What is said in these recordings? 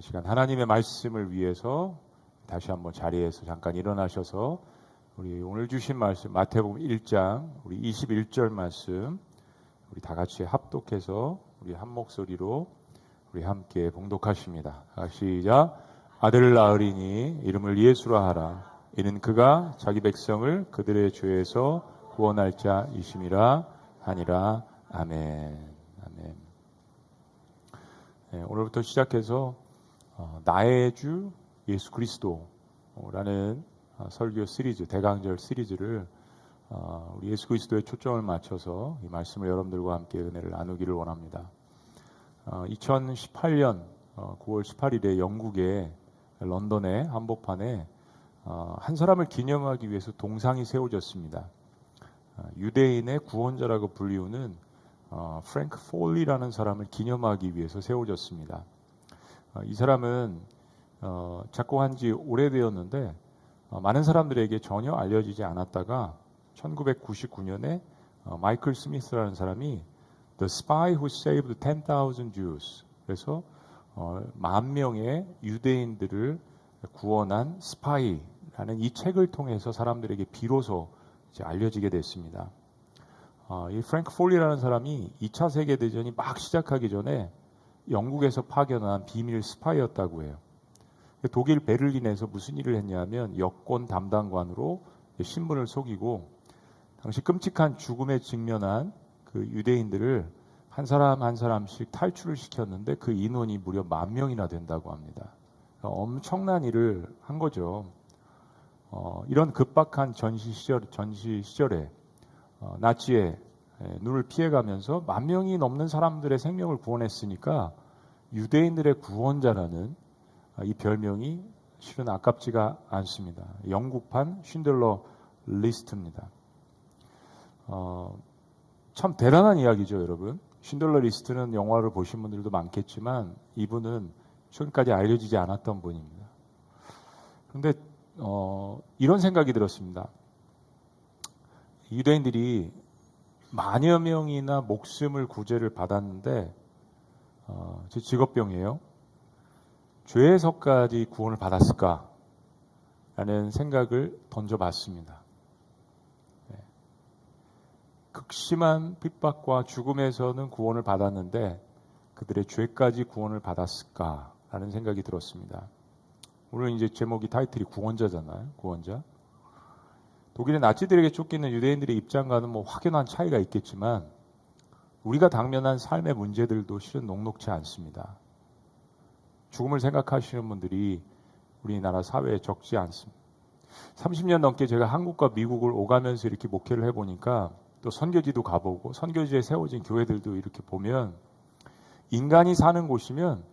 시간 하나님의 말씀을 위해서 다시 한번 자리에서 잠깐 일어나셔서 우리 오늘 주신 말씀 마태복음 1장 우리 21절 말씀 우리 다 같이 합독해서 우리 한 목소리로 우리 함께 봉독하십니다. 시작. 아들을 낳으리니 이름을 예수라 하라. 이는 그가 자기 백성을 그들의 죄에서 구원할 자이심이라 하니라. 아멘. 아멘. 네, 오늘부터 시작해서 나의 주 예수 그리스도라는 설교 시리즈, 대강절 시리즈를 우리 예수 그리스도에 초점을 맞춰서 이 말씀을 여러분들과 함께 은혜를 나누기를 원합니다. 2018년 9월 18일에 영국의 런던의 한복판에 한 사람을 기념하기 위해서 동상이 세워졌습니다. 유대인의 구원자라고 불리우는 프랭크 폴리라는 사람을 기념하기 위해서 세워졌습니다. 이 사람은 작곡한 지 오래되었는데 많은 사람들에게 전혀 알려지지 않았다가 1999년에 마이클 스미스라는 사람이 The Spy Who Saved 10,000 Jews, 그래서 10,000명의 유대인들을 구원한 스파이라는 이 책을 통해서 사람들에게 비로소 이제 알려지게 됐습니다. 이 프랭크 폴리라는 사람이 2차 세계대전이 막 시작하기 전에 영국에서 파견한 비밀 스파이였다고 해요. 독일 베를린에서 무슨 일을 했냐면 여권 담당관으로 신분을 속이고 당시 끔찍한 죽음에 직면한 그 유대인들을 한 사람 한 사람씩 탈출을 시켰는데 그 인원이 무려 10,000명이나 된다고 합니다. 엄청난 일을 한 거죠. 이런 급박한 전시 시절에 나치의 눈을 피해가면서 10,000명이 넘는 사람들의 생명을 구원했으니까 유대인들의 구원자라는 이 별명이 실은 아깝지가 않습니다. 영국판 쉰들러 리스트입니다. 참 대단한 이야기죠, 여러분. 쉰들러 리스트는 영화를 보신 분들도 많겠지만 이분은 최근까지 알려지지 않았던 분입니다. 그런데 이런 생각이 들었습니다. 유대인들이 10,000여 명이나 목숨을 구제를 받았는데 제 직업병이에요. 죄에서까지 구원을 받았을까? 라는 생각을 던져봤습니다. 극심한 핍박과 죽음에서는 구원을 받았는데 그들의 죄까지 구원을 받았을까? 라는 생각이 들었습니다. 오늘 이제 제목이 타이틀이 구원자잖아요. 구원자. 독일의 나치들에게 쫓기는 유대인들의 입장과는 뭐 확연한 차이가 있겠지만 우리가 당면한 삶의 문제들도 실은 녹록지 않습니다. 죽음을 생각하시는 분들이 우리나라 사회에 적지 않습니다. 30년 넘게 제가 한국과 미국을 오가면서 이렇게 목회를 해보니까 또 선교지도 가보고 선교지에 세워진 교회들도 이렇게 보면 인간이 사는 곳이면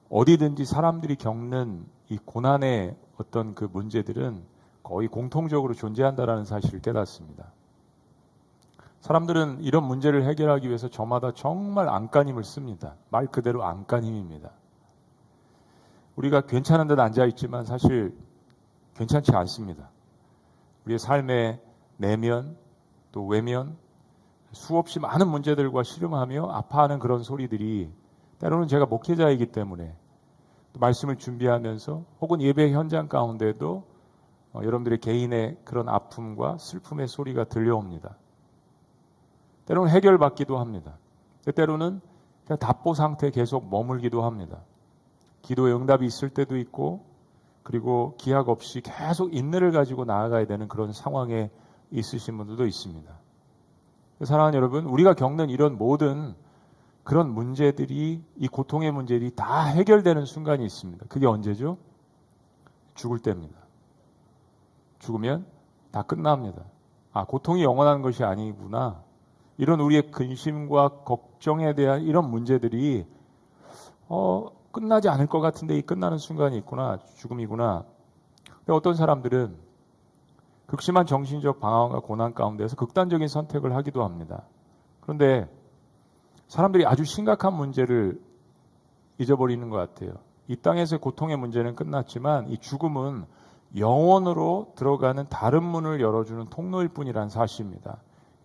어디든지 사람들이 겪는 이 고난의 어떤 그 문제들은 거의 공통적으로 존재한다라는 사실을 깨닫습니다. 사람들은 이런 문제를 해결하기 위해서 저마다 정말 안간힘을 씁니다. 말 그대로 안간힘입니다. 우리가 괜찮은 듯 앉아있지만 사실 괜찮지 않습니다. 우리의 삶의 내면 또 외면 수없이 많은 문제들과 씨름하며 아파하는 그런 소리들이 때로는 제가 목회자이기 때문에 또 말씀을 준비하면서 혹은 예배 현장 가운데도 여러분들의 개인의 그런 아픔과 슬픔의 소리가 들려옵니다. 때로는 해결받기도 합니다. 때로는 그냥 답보 상태에 계속 머물기도 합니다. 기도의 응답이 있을 때도 있고 그리고 기약 없이 계속 인내를 가지고 나아가야 되는 그런 상황에 있으신 분들도 있습니다. 사랑하는 여러분, 우리가 겪는 이런 모든 그런 문제들이 이 고통의 문제들이 다 해결되는 순간이 있습니다. 그게 언제죠? 죽을 때입니다. 죽으면 다 끝납니다. 고통이 영원한 것이 아니구나. 이런 우리의 근심과 걱정에 대한 이런 문제들이 끝나지 않을 것 같은데 이 끝나는 순간이 있구나. 죽음이구나. 근데 어떤 사람들은 극심한 정신적 방황과 고난 가운데서 극단적인 선택을 하기도 합니다. 그런데 사람들이 아주 심각한 문제를 잊어버리는 것 같아요. 이 땅에서의 고통의 문제는 끝났지만 이 죽음은 영원으로 들어가는 다른 문을 열어주는 통로일 뿐이라는 사실입니다.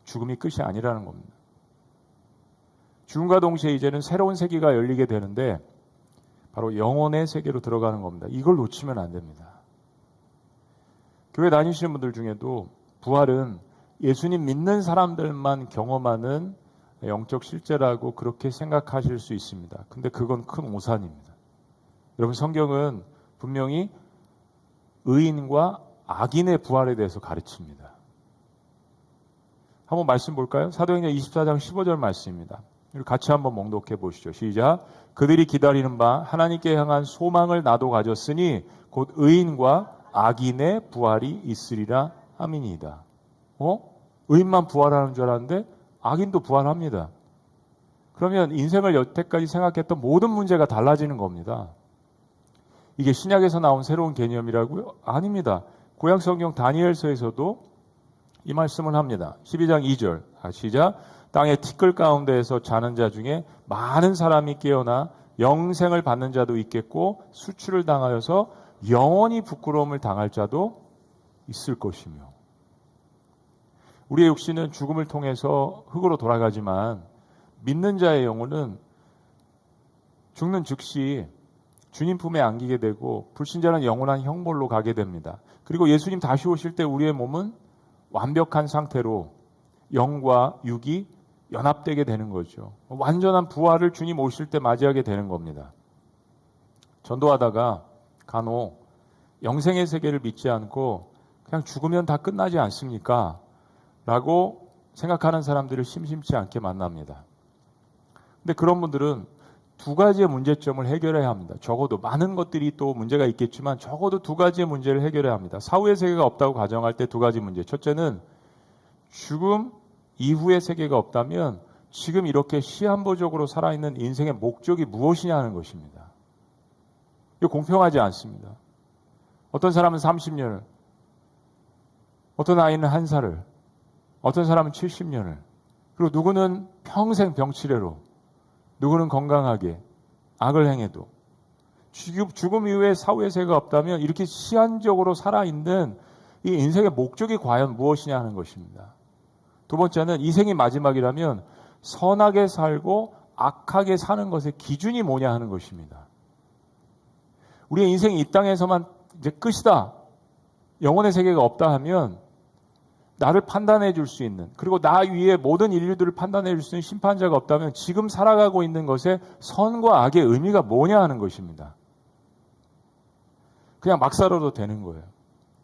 죽음이 끝이 아니라는 겁니다. 죽음과 동시에 이제는 새로운 세계가 열리게 되는데 바로 영혼의 세계로 들어가는 겁니다. 이걸 놓치면 안 됩니다. 교회 다니시는 분들 중에도 부활은 예수님 믿는 사람들만 경험하는 영적 실제라고 그렇게 생각하실 수 있습니다. 근데 그건 큰 오산입니다. 여러분, 성경은 분명히 의인과 악인의 부활에 대해서 가르칩니다. 한번 말씀 볼까요? 사도행전 24장 15절 말씀입니다. 같이 한번 몽독해 보시죠. 시작. 그들이 기다리는 바 하나님께 향한 소망을 나도 가졌으니 곧 의인과 악인의 부활이 있으리라 함이니이다. 의인만 부활하는 줄 알았는데 악인도 부활합니다. 그러면 인생을 여태까지 생각했던 모든 문제가 달라지는 겁니다. 이게 신약에서 나온 새로운 개념이라고요? 아닙니다. 구약 성경 다니엘서에서도 이 말씀을 합니다. 12장 2절 시작. 땅의 티끌 가운데에서 자는 자 중에 많은 사람이 깨어나 영생을 받는 자도 있겠고 수출을 당하여서 영원히 부끄러움을 당할 자도 있을 것이며. 우리의 육신은 죽음을 통해서 흙으로 돌아가지만 믿는 자의 영혼은 죽는 즉시 주님 품에 안기게 되고 불신자는 영원한 형벌로 가게 됩니다. 그리고 예수님 다시 오실 때 우리의 몸은 완벽한 상태로 영과 육이 연합되게 되는 거죠. 완전한 부활을 주님 오실 때 맞이하게 되는 겁니다. 전도하다가 간혹 영생의 세계를 믿지 않고 그냥 죽으면 다 끝나지 않습니까? 라고 생각하는 사람들을 심심치 않게 만납니다. 근데 그런 분들은 두 가지의 문제점을 해결해야 합니다. 적어도 많은 것들이 또 문제가 있겠지만 적어도 두 가지의 문제를 해결해야 합니다. 사후의 세계가 없다고 가정할 때 두 가지 문제. 첫째는 죽음 이후의 세계가 없다면 지금 이렇게 시한부적으로 살아있는 인생의 목적이 무엇이냐 하는 것입니다. 이거 공평하지 않습니다. 어떤 사람은 30년을, 어떤 아이는 1살을, 어떤 사람은 70년을, 그리고 누구는 평생 병치레로, 누구는 건강하게 악을 행해도 죽음 이후에 사후의 세계가 없다면 이렇게 시한적으로 살아있는 이 인생의 목적이 과연 무엇이냐 하는 것입니다. 두 번째는 이 생이 마지막이라면 선하게 살고 악하게 사는 것의 기준이 뭐냐 하는 것입니다. 우리의 인생이 이 땅에서만 이제 끝이다, 영혼의 세계가 없다 하면 나를 판단해 줄 수 있는, 그리고 나 위에 모든 인류들을 판단해 줄 수 있는 심판자가 없다면 지금 살아가고 있는 것의 선과 악의 의미가 뭐냐 하는 것입니다. 그냥 막 살아도 되는 거예요.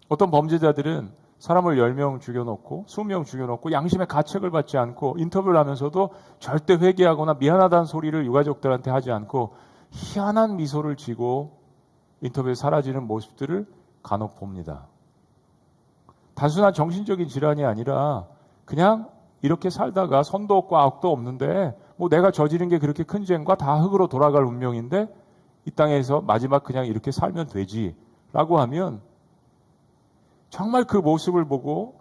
어떤 범죄자들은 사람을 10명 죽여놓고 20명 죽여놓고 양심의 가책을 받지 않고 인터뷰를 하면서도 절대 회개하거나 미안하다는 소리를 유가족들한테 하지 않고 희한한 미소를 지고 인터뷰에 사라지는 모습들을 간혹 봅니다. 단순한 정신적인 질환이 아니라 그냥 이렇게 살다가 선도 없고 악도 없는데 뭐 내가 저지른 게 그렇게 큰 죄인가, 다 흙으로 돌아갈 운명인데 이 땅에서 마지막 그냥 이렇게 살면 되지라고 하면 정말 그 모습을 보고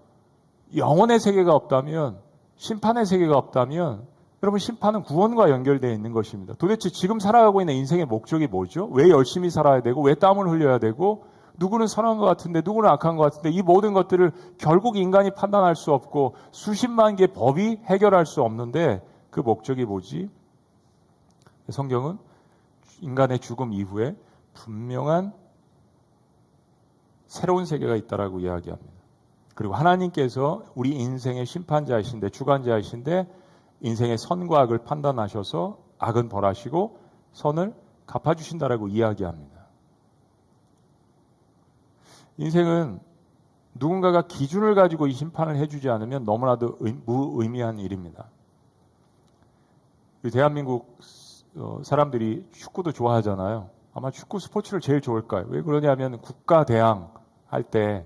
영혼의 세계가 없다면, 심판의 세계가 없다면 여러분, 심판은 구원과 연결되어 있는 것입니다. 도대체 지금 살아가고 있는 인생의 목적이 뭐죠? 왜 열심히 살아야 되고 왜 땀을 흘려야 되고 누구는 선한 것 같은데 누구는 악한 것 같은데 이 모든 것들을 결국 인간이 판단할 수 없고 수십만 개의 법이 해결할 수 없는데 그 목적이 뭐지? 성경은 인간의 죽음 이후에 분명한 새로운 세계가 있다라고 이야기합니다. 그리고 하나님께서 우리 인생의 심판자이신데, 주관자이신데 인생의 선과 악을 판단하셔서 악은 벌하시고 선을 갚아주신다라고 이야기합니다. 인생은 누군가가 기준을 가지고 이 심판을 해주지 않으면 너무나도 무의미한 일입니다. 대한민국 사람들이 축구도 좋아하잖아요. 아마 축구 스포츠를 제일 좋아할까요? 왜 그러냐면 국가대항 할 때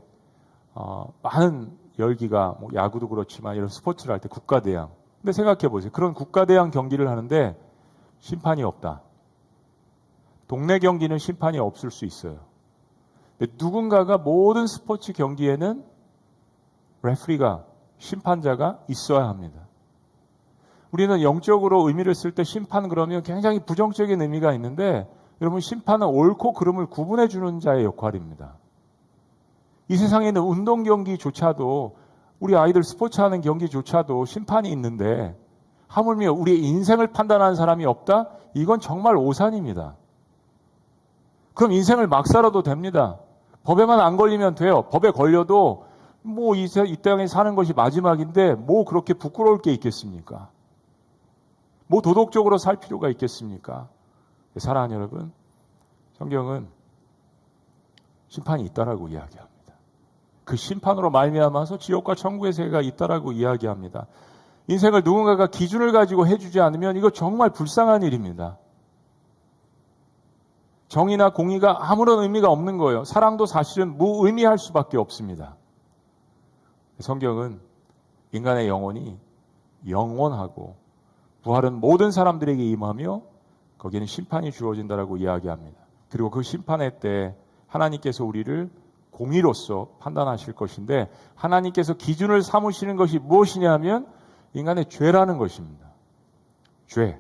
많은 열기가, 뭐 야구도 그렇지만 이런 스포츠를 할 때 국가대항. 근데 생각해 보세요. 그런 국가대항 경기를 하는데 심판이 없다. 동네 경기는 심판이 없을 수 있어요. 근데 누군가가 모든 스포츠 경기에는 레프리가, 심판자가 있어야 합니다. 우리는 영적으로 의미를 쓸 때 심판 그러면 굉장히 부정적인 의미가 있는데 여러분, 심판은 옳고 그름을 구분해 주는 자의 역할입니다. 이 세상에는 운동 경기조차도, 우리 아이들 스포츠 하는 경기조차도 심판이 있는데 하물며 우리의 인생을 판단하는 사람이 없다? 이건 정말 오산입니다. 그럼 인생을 막 살아도 됩니다. 법에만 안 걸리면 돼요. 법에 걸려도 뭐 이 땅에 사는 것이 마지막인데 뭐 그렇게 부끄러울 게 있겠습니까? 뭐 도덕적으로 살 필요가 있겠습니까? 사랑하는 여러분, 성경은 심판이 있다라고 이야기합니다. 그 심판으로 말미암아서 지옥과 천국의 세계가 있다라고 이야기합니다. 인생을 누군가가 기준을 가지고 해주지 않으면 이거 정말 불쌍한 일입니다. 정의나 공의가 아무런 의미가 없는 거예요. 사랑도 사실은 무의미할 수밖에 없습니다. 성경은 인간의 영혼이 영원하고 부활은 모든 사람들에게 임하며 거기에는 심판이 주어진다라고 이야기합니다. 그리고 그 심판의 때 하나님께서 우리를 공의로서 판단하실 것인데 하나님께서 기준을 삼으시는 것이 무엇이냐 하면 인간의 죄라는 것입니다. 죄.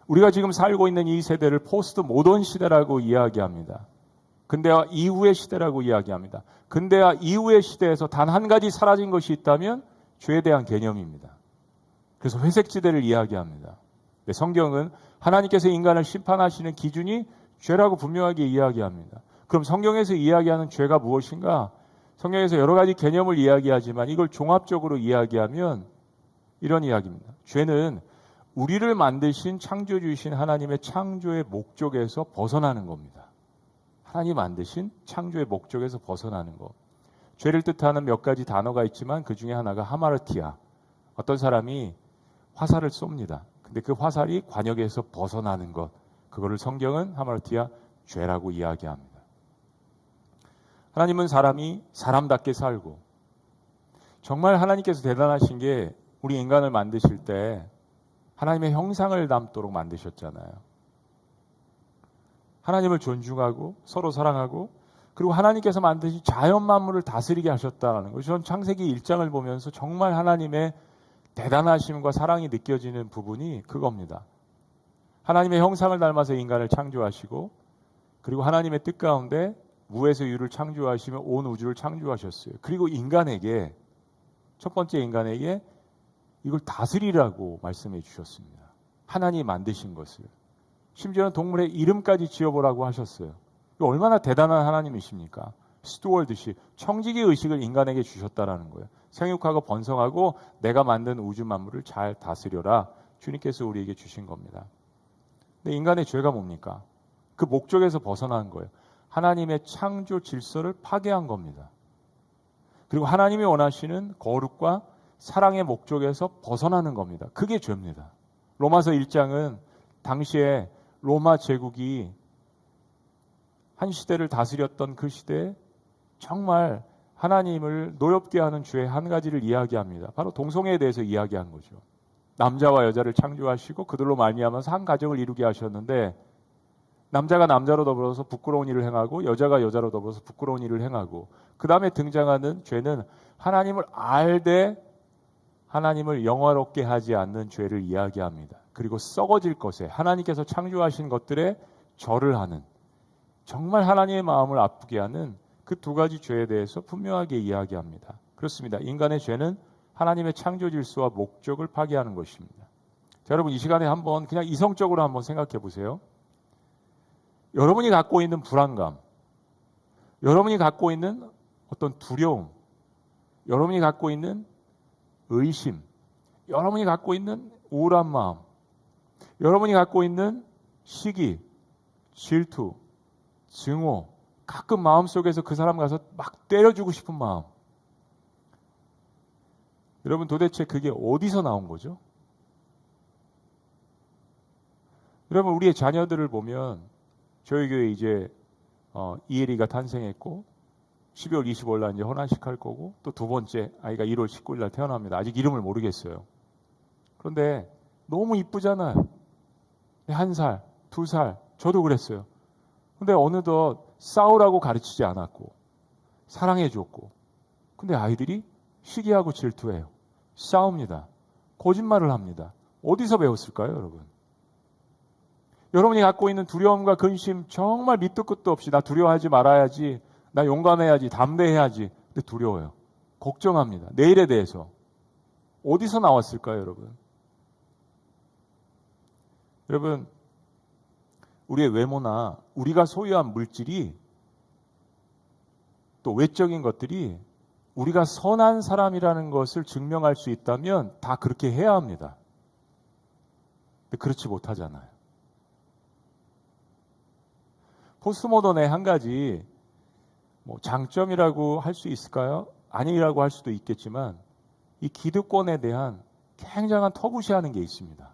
우리가 지금 살고 있는 이 세대를 포스트 모던 시대라고 이야기합니다. 근대화 이후의 시대라고 이야기합니다. 근대화 이후의 시대에서 단 한 가지 사라진 것이 있다면 죄에 대한 개념입니다. 그래서 회색지대를 이야기합니다. 성경은 하나님께서 인간을 심판하시는 기준이 죄라고 분명하게 이야기합니다. 그럼 성경에서 이야기하는 죄가 무엇인가? 성경에서 여러 가지 개념을 이야기하지만 이걸 종합적으로 이야기하면 이런 이야기입니다. 죄는 우리를 만드신 창조주이신 하나님의 창조의 목적에서 벗어나는 겁니다. 하나님 만드신 창조의 목적에서 벗어나는 것. 죄를 뜻하는 몇 가지 단어가 있지만 그 중에 하나가 하마르티아. 어떤 사람이 화살을 쏩니다. 근데 그 화살이 관역에서 벗어나는 것. 그거를 성경은 하마르티아 죄라고 이야기합니다. 하나님은 사람이 사람답게 살고 정말 하나님께서 대단하신 게 우리 인간을 만드실 때 하나님의 형상을 담도록 만드셨잖아요. 하나님을 존중하고 서로 사랑하고 그리고 하나님께서 만드신 자연 만물을 다스리게 하셨다는 것. 저는 창세기 1장을 보면서 정말 하나님의 대단하심과 사랑이 느껴지는 부분이 그겁니다. 하나님의 형상을 닮아서 인간을 창조하시고 그리고 하나님의 뜻 가운데 무에서 유를 창조하시며 온 우주를 창조하셨어요. 그리고 인간에게 첫 번째 인간에게 이걸 다스리라고 말씀해 주셨습니다. 하나님이 만드신 것을. 심지어는 동물의 이름까지 지어보라고 하셨어요. 얼마나 대단한 하나님이십니까? 스튜어드십, 청지기 의식을 인간에게 주셨다라는 거예요. 생육하고 번성하고 내가 만든 우주 만물을 잘 다스려라. 주님께서 우리에게 주신 겁니다. 근데 인간의 죄가 뭡니까? 그 목적에서 벗어난 거예요. 하나님의 창조 질서를 파괴한 겁니다. 그리고 하나님이 원하시는 거룩과 사랑의 목적에서 벗어나는 겁니다. 그게 죄입니다. 로마서 1장은 당시에 로마 제국이 한 시대를 다스렸던 그 시대에 정말 하나님을 노엽게 하는 죄 한 가지를 이야기합니다. 바로 동성애에 대해서 이야기한 거죠. 남자와 여자를 창조하시고 그들로 말미암아서 한 가정을 이루게 하셨는데 남자가 남자로 더불어서 부끄러운 일을 행하고 여자가 여자로 더불어서 부끄러운 일을 행하고 그 다음에 등장하는 죄는 하나님을 알되 하나님을 영화롭게 하지 않는 죄를 이야기합니다. 그리고 썩어질 것에 하나님께서 창조하신 것들에 절을 하는 정말 하나님의 마음을 아프게 하는 그 두 가지 죄에 대해서 분명하게 이야기합니다. 그렇습니다. 인간의 죄는 하나님의 창조 질서와 목적을 파괴하는 것입니다. 자, 여러분 이 시간에 한번 그냥 이성적으로 한번 생각해 보세요. 여러분이 갖고 있는 불안감, 여러분이 갖고 있는 어떤 두려움, 여러분이 갖고 있는 의심, 여러분이 갖고 있는 우울한 마음, 여러분이 갖고 있는 시기, 질투, 증오, 가끔 마음속에서 그 사람 가서 막 때려주고 싶은 마음. 여러분 도대체 그게 어디서 나온 거죠? 여러분 우리의 자녀들을 보면 저희 교회 이제 이혜리가 탄생했고 12월 25일 날 이제 헌안식 할 거고 또 두 번째 아이가 1월 19일 날 태어납니다. 아직 이름을 모르겠어요. 그런데 너무 이쁘잖아요. 1살, 2살, 저도 그랬어요. 근데 어느덧 싸우라고 가르치지 않았고 사랑해 줬고 근데 아이들이 시기하고 질투해요. 싸웁니다. 거짓말을 합니다. 어디서 배웠을까요, 여러분? 여러분이 갖고 있는 두려움과 근심 정말 밑도 끝도 없이 나 두려워하지 말아야지, 나 용감해야지, 담대해야지. 근데 두려워요. 걱정합니다. 내일에 대해서. 어디서 나왔을까요, 여러분? 여러분, 우리의 외모나 우리가 소유한 물질이 또 외적인 것들이 우리가 선한 사람이라는 것을 증명할 수 있다면 다 그렇게 해야 합니다. 근데 그렇지 못하잖아요. 포스트모던의 한 가지 장점이라고 할 수 있을까요? 아니라고 할 수도 있겠지만 이 기득권에 대한 굉장한 터부시하는 게 있습니다.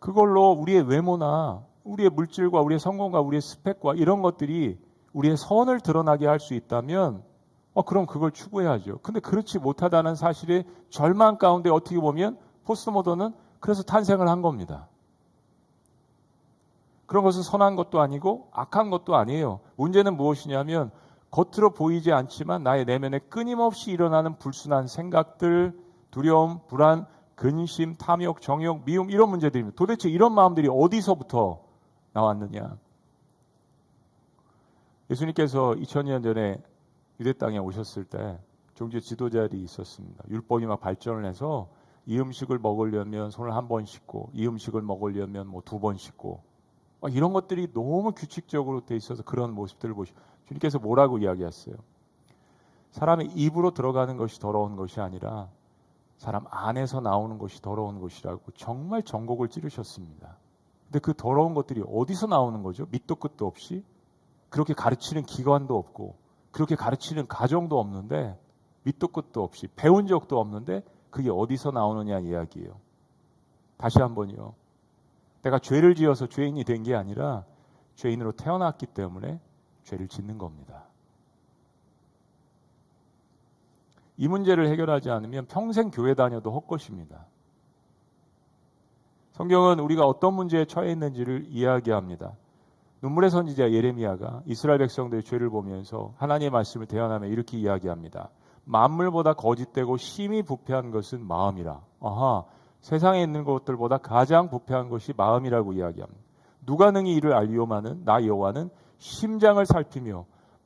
그걸로 우리의 외모나 우리의 물질과 우리의 성공과 우리의 스펙과 이런 것들이 우리의 선을 드러나게 할 수 있다면 그럼 그걸 추구해야죠. 근데 그렇지 못하다는 사실의 절망 가운데 어떻게 보면 포스트모던은 그래서 탄생을 한 겁니다. 그런 것은 선한 것도 아니고 악한 것도 아니에요. 문제는 무엇이냐면 겉으로 보이지 않지만 나의 내면에 끊임없이 일어나는 불순한 생각들, 두려움, 불안, 근심, 탐욕, 정욕, 미움 이런 문제들입니다. 도대체 이런 마음들이 어디서부터 나왔느냐? 예수님께서 2000년 전에 유대 땅에 오셨을 때 종교 지도자들이 있었습니다. 율법이 막 발전을 해서 이 음식을 먹으려면 손을 한 번 씻고 이 음식을 먹으려면 2번 씻고 이런 것들이 너무 규칙적으로 돼 있어서 그런 모습들을 보시고 주님께서 뭐라고 이야기했어요? 사람의 입으로 들어가는 것이 더러운 것이 아니라 사람 안에서 나오는 것이 더러운 것이라고 정말 전곡을 찌르셨습니다. 근데 그 더러운 것들이 어디서 나오는 거죠? 밑도 끝도 없이 그렇게 가르치는 기관도 없고 그렇게 가르치는 가정도 없는데 밑도 끝도 없이 배운 적도 없는데 그게 어디서 나오느냐 이야기예요. 다시 한번요. 내가 죄를 지어서 죄인이 된 게 아니라 죄인으로 태어났기 때문에 죄를 짓는 겁니다. 이 문제를 해결하지 않으면 평생 교회 다녀도 헛것입니다. 성경은 우리가 어떤 문제에 처해 있는지를 이야기합니다. 눈물의 선지자 예레미야가 이스라엘 백성들의 죄를 보면서 하나님의 말씀을 대언하며 이렇게 이야기합니다. 만물보다 거짓되고 심히 부패한 것은 마음이라. 세상에 있는 것들보다 가장 부패한 것이 마음이라고 이야기합니다. 누가 능히 이를 알리오마는 나 여호와는 심장을 살피며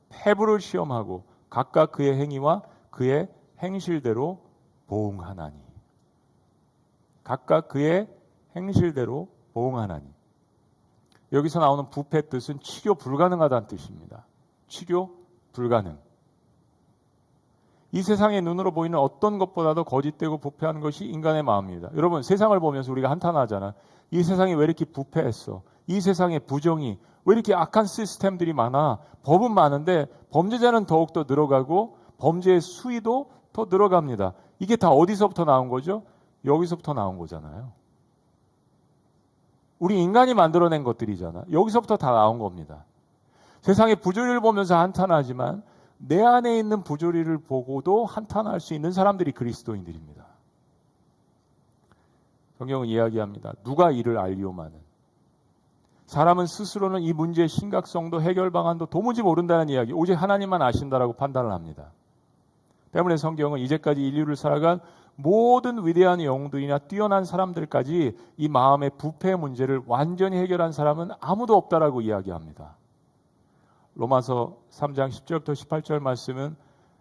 폐부를 시험하고 각각 그의 행위와 그의 행실대로 보응하나니. 각각 그의 행실대로 보응하나니. 여기서 나오는 부패 뜻은 치료 불가능하다는 뜻입니다. 치료 불가능. 이 세상의 눈으로 보이는 어떤 것보다도 거짓되고 부패한 것이 인간의 마음입니다. 여러분 세상을 보면서 우리가 한탄하잖아요. 이 세상이 왜 이렇게 부패했어? 이 세상의 부정이 왜 이렇게 악한 시스템들이 많아? 법은 많은데 범죄자는 더욱더 늘어가고 범죄의 수위도 더 늘어갑니다. 이게 다 어디서부터 나온 거죠? 여기서부터 나온 거잖아요. 우리 인간이 만들어낸 것들이잖아. 여기서부터 다 나온 겁니다. 세상의 부조리를 보면서 한탄하지만 내 안에 있는 부조리를 보고도 한탄할 수 있는 사람들이 그리스도인들입니다. 성경은 이야기합니다. 누가 이를 알리오마는. 사람은 스스로는 이 문제의 심각성도 해결 방안도 도무지 모른다는 이야기, 오직 하나님만 아신다라고 판단을 합니다. 때문에 성경은 이제까지 인류를 살아간 모든 위대한 영웅들이나 뛰어난 사람들까지 이 마음의 부패 문제를 완전히 해결한 사람은 아무도 없다라고 이야기합니다. 로마서 3장 10절부터 18절 말씀은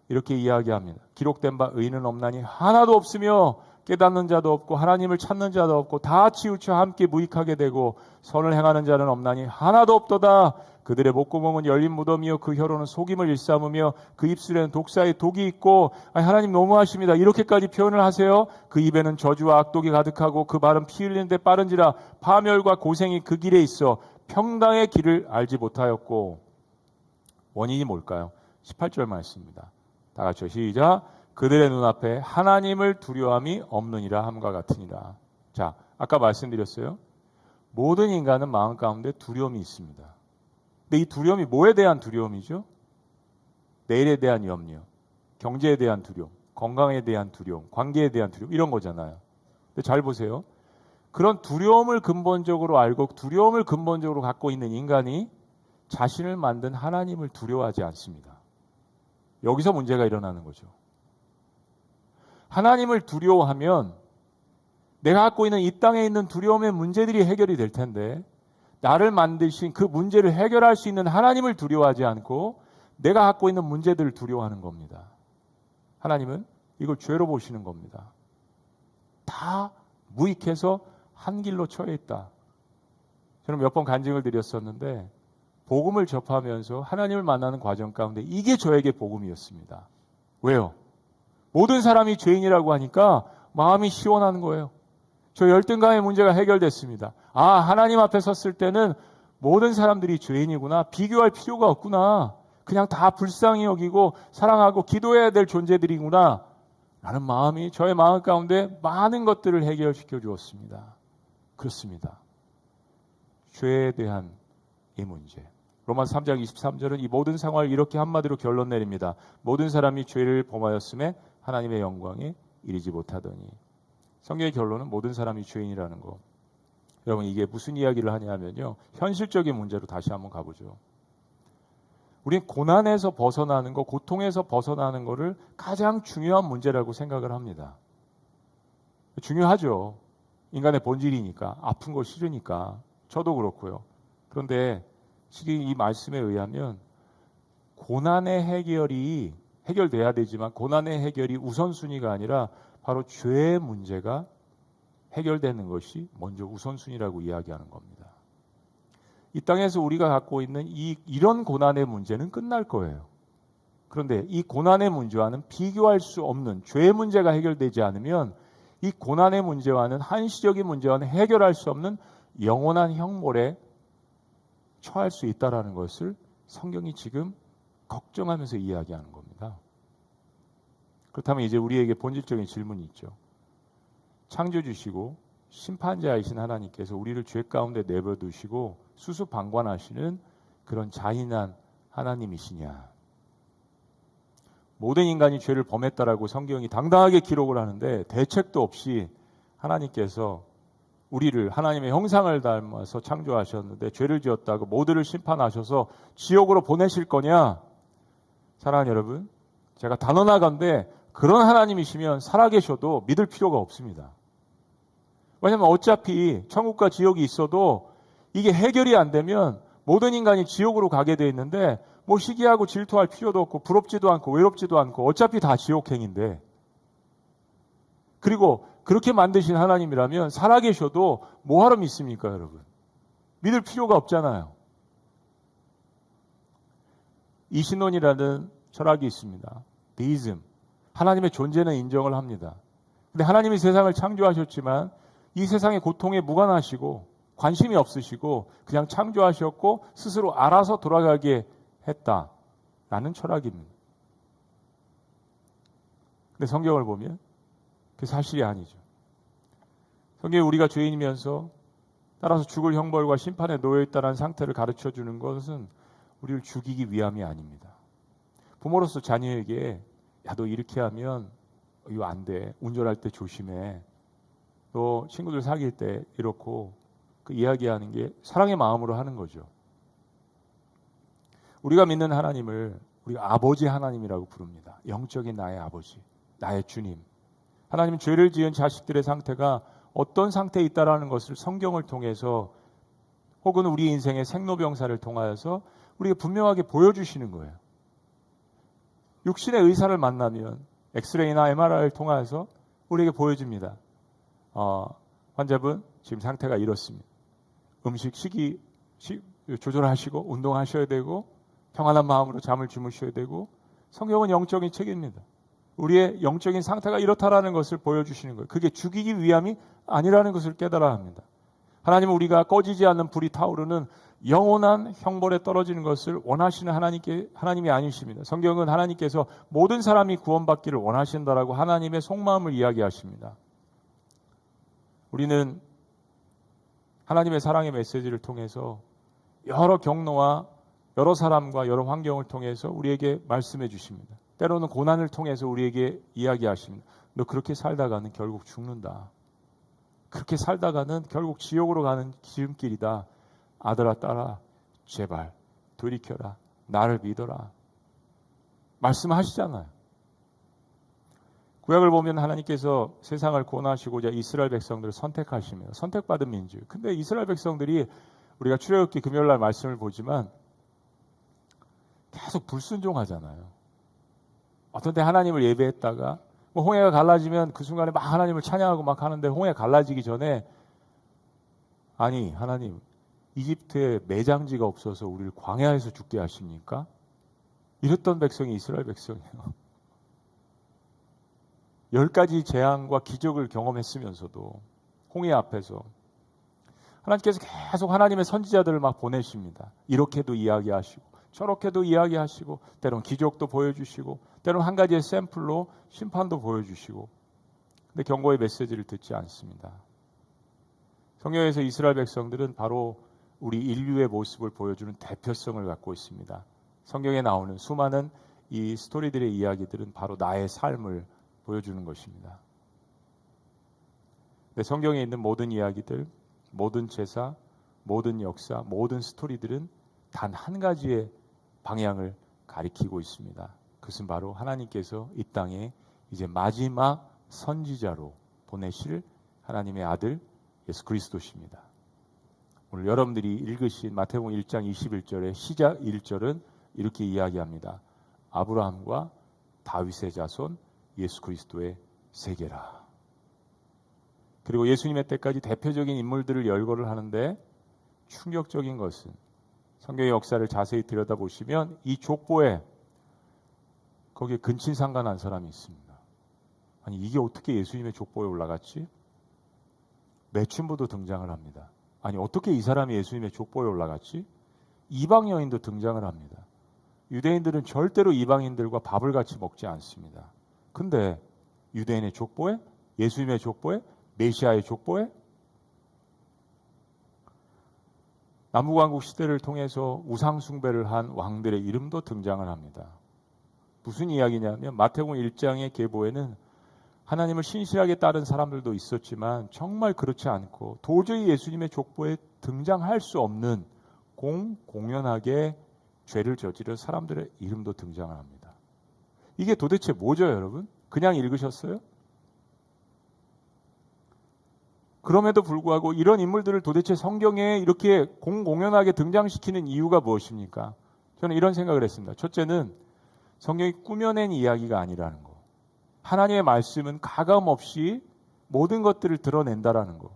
이렇게 이야기합니다. 기록된 바 의인은 없나니 하나도 없으며 깨닫는 자도 없고 하나님을 찾는 자도 없고 다 치우쳐 함께 무익하게 되고 선을 행하는 자는 없나니 하나도 없도다. 그들의 목구멍은 열린 무덤이요 그 혀로는 속임을 일삼으며 그 입술에는 독사의 독이 있고 하나님 너무하십니다. 이렇게까지 표현을 하세요. 그 입에는 저주와 악독이 가득하고 그 발은 피 흘리는 데 빠른지라 파멸과 고생이 그 길에 있어 평강의 길을 알지 못하였고. 원인이 뭘까요? 18절 말씀입니다. 다 같이 시작. 그들의 눈앞에 하나님을 두려움이 없느니라 함과 같으니라. 자, 아까 말씀드렸어요. 모든 인간은 마음 가운데 두려움이 있습니다. 근데 이 두려움이 뭐에 대한 두려움이죠? 내일에 대한 염려, 경제에 대한 두려움, 건강에 대한 두려움, 관계에 대한 두려움 이런 거잖아요. 근데 잘 보세요. 그런 두려움을 근본적으로 알고 두려움을 근본적으로 갖고 있는 인간이 자신을 만든 하나님을 두려워하지 않습니다. 여기서 문제가 일어나는 거죠. 하나님을 두려워하면 내가 갖고 있는 이 땅에 있는 두려움의 문제들이 해결이 될 텐데 나를 만드신 그 문제를 해결할 수 있는 하나님을 두려워하지 않고 내가 갖고 있는 문제들을 두려워하는 겁니다. 하나님은 이걸 죄로 보시는 겁니다. 다 무익해서 한 길로 처해 있다. 저는 몇 번 간증을 드렸었는데 복음을 접하면서 하나님을 만나는 과정 가운데 이게 저에게 복음이었습니다. 왜요? 모든 사람이 죄인이라고 하니까 마음이 시원한 거예요. 저 열등감의 문제가 해결됐습니다. 아, 하나님 앞에 섰을 때는 모든 사람들이 죄인이구나. 비교할 필요가 없구나. 그냥 다 불쌍히 여기고 사랑하고 기도해야 될 존재들이구나. 라는 마음이 저의 마음 가운데 많은 것들을 해결시켜 주었습니다. 그렇습니다. 죄에 대한 이 문제. 로마서 3장 23절은 이 모든 상황을 이렇게 한마디로 결론 내립니다. 모든 사람이 죄를 범하였음에 하나님의 영광에 이르지 못하더니. 성경의 결론은 모든 사람이 죄인이라는 거. 여러분, 이게 무슨 이야기를 하냐면요, 현실적인 문제로 다시 한번 가보죠. 우린 고난에서 벗어나는 거, 고통에서 벗어나는 거를 가장 중요한 문제라고 생각을 합니다. 중요하죠. 인간의 본질이니까, 아픈 거 싫으니까. 저도 그렇고요. 그런데 지금 이 말씀에 의하면 고난의 해결이 해결돼야 되지만 고난의 해결이 우선순위가 아니라 바로 죄의 문제가 해결되는 것이 먼저 우선순위라고 이야기하는 겁니다. 이 땅에서 우리가 갖고 있는 이런 고난의 문제는 끝날 거예요. 그런데 이 고난의 문제와는 비교할 수 없는 죄의 문제가 해결되지 않으면 이 고난의 문제와는 한시적인 문제와는 해결할 수 없는 영원한 형벌에 처할 수 있다는 것을 성경이 지금 걱정하면서 이야기하는 겁니다. 그렇다면 이제 우리에게 본질적인 질문이 있죠. 창조주시고 심판자이신 하나님께서 우리를 죄 가운데 내버려두시고 수수방관하시는 그런 잔인한 하나님이시냐. 모든 인간이 죄를 범했다라고 성경이 당당하게 기록을 하는데 대책도 없이 하나님께서 우리를 하나님의 형상을 닮아서 창조하셨는데 죄를 지었다고 모두를 심판하셔서 지옥으로 보내실 거냐? 사랑하는 여러분, 제가 단언하건대 그런 하나님이시면 살아계셔도 믿을 필요가 없습니다. 왜냐하면 어차피 천국과 지옥이 있어도 이게 해결이 안 되면 모든 인간이 지옥으로 가게 돼 있는데 뭐 시기하고 질투할 필요도 없고 부럽지도 않고 외롭지도 않고 어차피 다 지옥행인데, 그리고 그렇게 만드신 하나님이라면 살아계셔도 뭐하러 믿습니까, 여러분? 믿을 필요가 없잖아요. 이신론이라는 철학이 있습니다. 데이즘. 하나님의 존재는 인정을 합니다. 근데 하나님이 세상을 창조하셨지만 이 세상의 고통에 무관하시고 관심이 없으시고 그냥 창조하셨고 스스로 알아서 돌아가게 했다라는 철학입니다. 근데 성경을 보면 그게 사실이 아니죠. 성경에 우리가 죄인이면서 따라서 죽을 형벌과 심판에 놓여있다는 상태를 가르쳐주는 것은 우리를 죽이기 위함이 아닙니다. 부모로서 자녀에게 야, 너 이렇게 하면 이거 안 돼. 운전할 때 조심해. 또 친구들 사귈 때 이렇고, 그 이야기하는 게 사랑의 마음으로 하는 거죠. 우리가 믿는 하나님을 우리가 아버지 하나님이라고 부릅니다. 영적인 나의 아버지, 나의 주님. 하나님은 죄를 지은 자식들의 상태가 어떤 상태에 있다라는 것을 성경을 통해서 혹은 우리 인생의 생로병사를 통하여서 우리가 분명하게 보여주시는 거예요. 육신의 의사를 만나면 엑스레이나 MRI를 통해서 우리에게 보여줍니다. 환자분 지금 상태가 이렇습니다. 음식 식이 조절하시고 운동하셔야 되고 평안한 마음으로 잠을 주무셔야 되고, 성경은 영적인 책입니다. 우리의 영적인 상태가 이렇다라는 것을 보여주시는 거예요. 그게 죽이기 위함이 아니라는 것을 깨달아야 합니다. 하나님은 우리가 꺼지지 않는 불이 타오르는 영원한 형벌에 떨어지는 것을 원하시는 하나님이 아니십니다. 성경은 하나님께서 모든 사람이 구원받기를 원하신다라고 하나님의 속마음을 이야기하십니다. 우리는 하나님의 사랑의 메시지를 통해서 여러 경로와 여러 사람과 여러 환경을 통해서 우리에게 말씀해 주십니다. 때로는 고난을 통해서 우리에게 이야기하십니다. 너 그렇게 살다가는 결국 죽는다. 그렇게 살다가는 결국 지옥으로 가는 지름길이다. 아들아 딸아 제발 돌이켜라. 나를 믿어라. 말씀하시잖아요. 구약을 보면 하나님께서 세상을 구원하시고자 이스라엘 백성들을 선택하시며 선택받은 민족. 근데 이스라엘 백성들이 우리가 출애굽기 금요일날 말씀을 보지만 계속 불순종하잖아요. 어떤 때 하나님을 예배했다가 뭐 홍해가 갈라지면 그 순간에 막 하나님을 찬양하고 막 하는데 홍해 갈라지기 전에 아니 하나님, 이집트에 매장지가 없어서 우리를 광야에서 죽게 하십니까? 이랬던 백성이 이스라엘 백성이에요. 10가지 재앙과 기적을 경험했으면서도 홍해 앞에서 하나님께서 계속 하나님의 선지자들을 막 보내십니다. 이렇게도 이야기하시고 저렇게도 이야기하시고 때론 기적도 보여주시고 때론 한 가지의 샘플로 심판도 보여주시고, 근데 경고의 메시지를 듣지 않습니다. 성경에서 이스라엘 백성들은 바로 우리 인류의 모습을 보여주는 대표성을 갖고 있습니다. 성경에 나오는 수많은 이 스토리들의 이야기들은 바로 나의 삶을 보여주는 것입니다. 근데 성경에 있는 모든 이야기들, 모든 제사, 모든 역사, 모든 스토리들은 단 한 가지의 방향을 가리키고 있습니다. 그것은 바로 하나님께서 이 땅에 이제 마지막 선지자로 보내실 하나님의 아들 예수 그리스도십니다. 오늘 여러분들이 읽으신 마태복음 1장 21절의 시작 1절은 이렇게 이야기합니다. 아브라함과 다윗의 자손 예수 그리스도의 세계라. 그리고 예수님의 때까지 대표적인 인물들을 열거를 하는데 충격적인 것은 성경의 역사를 자세히 들여다보시면 이 족보에 거기에 근친상간한 사람이 있습니다. 아니 이게 어떻게 예수님의 족보에 올라갔지? 매춘부도 등장을 합니다. 아니 어떻게 이 사람이 예수님의 족보에 올라갔지? 이방 여인도 등장을 합니다. 유대인들은 절대로 이방인들과 밥을 같이 먹지 않습니다. 근데 유대인의 족보에, 예수님의 족보에, 메시아의 족보에, 남북왕국 시대를 통해서 우상 숭배를 한 왕들의 이름도 등장을 합니다. 무슨 이야기냐면 마태복음 1장의 계보에는 하나님을 신실하게 따른 사람들도 있었지만 정말 그렇지 않고 도저히 예수님의 족보에 등장할 수 없는 공공연하게 죄를 저지른 사람들의 이름도 등장을 합니다. 이게 도대체 뭐죠, 여러분? 그냥 읽으셨어요? 그럼에도 불구하고 이런 인물들을 도대체 성경에 이렇게 공공연하게 등장시키는 이유가 무엇입니까? 저는 이런 생각을 했습니다. 첫째는 성경이 꾸며낸 이야기가 아니라는 거. 하나님의 말씀은 가감없이 모든 것들을 드러낸다라는 거.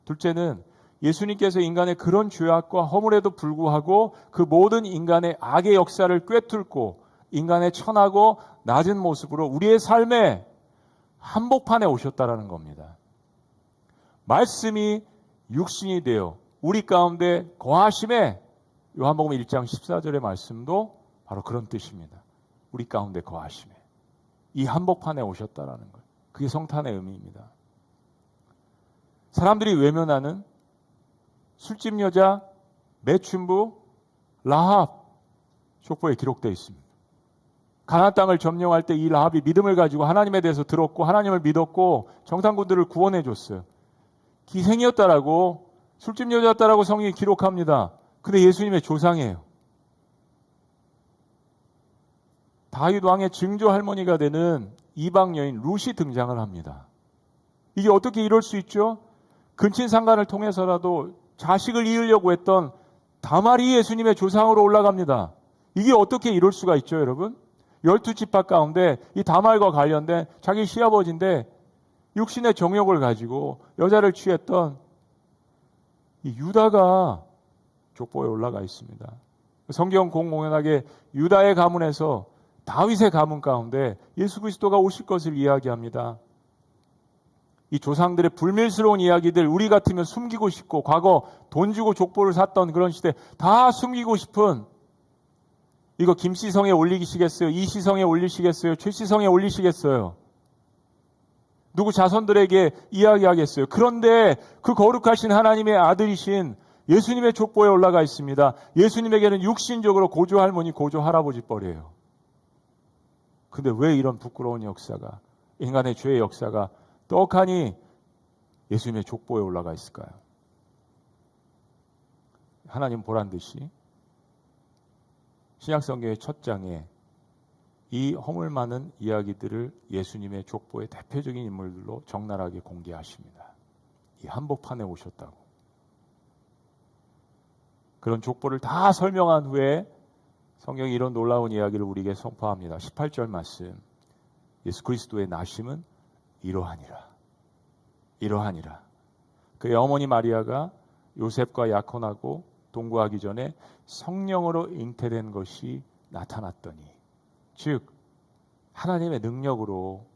둘째는 예수님께서 인간의 그런 죄악과 허물에도 불구하고 그 모든 인간의 악의 역사를 꿰뚫고 인간의 천하고 낮은 모습으로 우리의 삶에 한복판에 오셨다라는 겁니다. 말씀이 육신이 되어 우리 가운데 거하심에, 요한복음 1장 14절의 말씀도 바로 그런 뜻입니다. 우리 가운데 거하심에, 이 한복판에 오셨다라는 것. 그게 성탄의 의미입니다. 사람들이 외면하는 술집 여자, 매춘부, 라합 족보에 기록되어 있습니다. 가나안 땅을 점령할 때 이 라합이 믿음을 가지고 하나님에 대해서 들었고 하나님을 믿었고 정탐꾼들을 구원해 줬어요. 기생이었다라고, 술집 여자였다라고 성경이 기록합니다. 근데 예수님의 조상이에요. 다윗 왕의 증조 할머니가 되는 이방 여인 룻이 등장을 합니다. 이게 어떻게 이럴 수 있죠? 근친상간을 통해서라도 자식을 이으려고 했던 다말이 예수님의 조상으로 올라갑니다. 이게 어떻게 이럴 수가 있죠, 여러분? 12지파 가운데 이 다말과 관련된 자기 시아버지인데 육신의 정욕을 가지고 여자를 취했던 이 유다가 족보에 올라가 있습니다. 성경 공공연하게 유다의 가문에서 다윗의 가문 가운데 예수 그리스도가 오실 것을 이야기합니다. 이 조상들의 불밀스러운 이야기들, 우리 같으면 숨기고 싶고 과거 돈 주고 족보를 샀던 그런 시대 다 숨기고 싶은, 이거 김시성에 올리시겠어요? 이시성에 올리시겠어요? 최시성에 올리시겠어요? 누구 자손들에게 이야기하겠어요? 그런데 그 거룩하신 하나님의 아들이신 예수님의 족보에 올라가 있습니다. 예수님에게는 육신적으로 고조 할머니, 고조 할아버지 뻘이에요. 근데 왜 이런 부끄러운 역사가, 인간의 죄의 역사가 떡하니 예수님의 족보에 올라가 있을까요? 하나님 보란 듯이 신약성경의 첫 장에 이 허물 많은 이야기들을 예수님의 족보의 대표적인 인물들로 적나라하게 공개하십니다. 이 한복판에 오셨다고. 그런 족보를 다 설명한 후에 성경이 이런 놀라운 이야기를 우리에게 선포합니다. 18절 말씀. 예수 그리스도의 나심은 이러하니라. 이러하니라. 그의 어머니 마리아가 요셉과 약혼하고 동거하기 전에 성령으로 잉태된 것이 나타났더니, 즉 하나님의 능력으로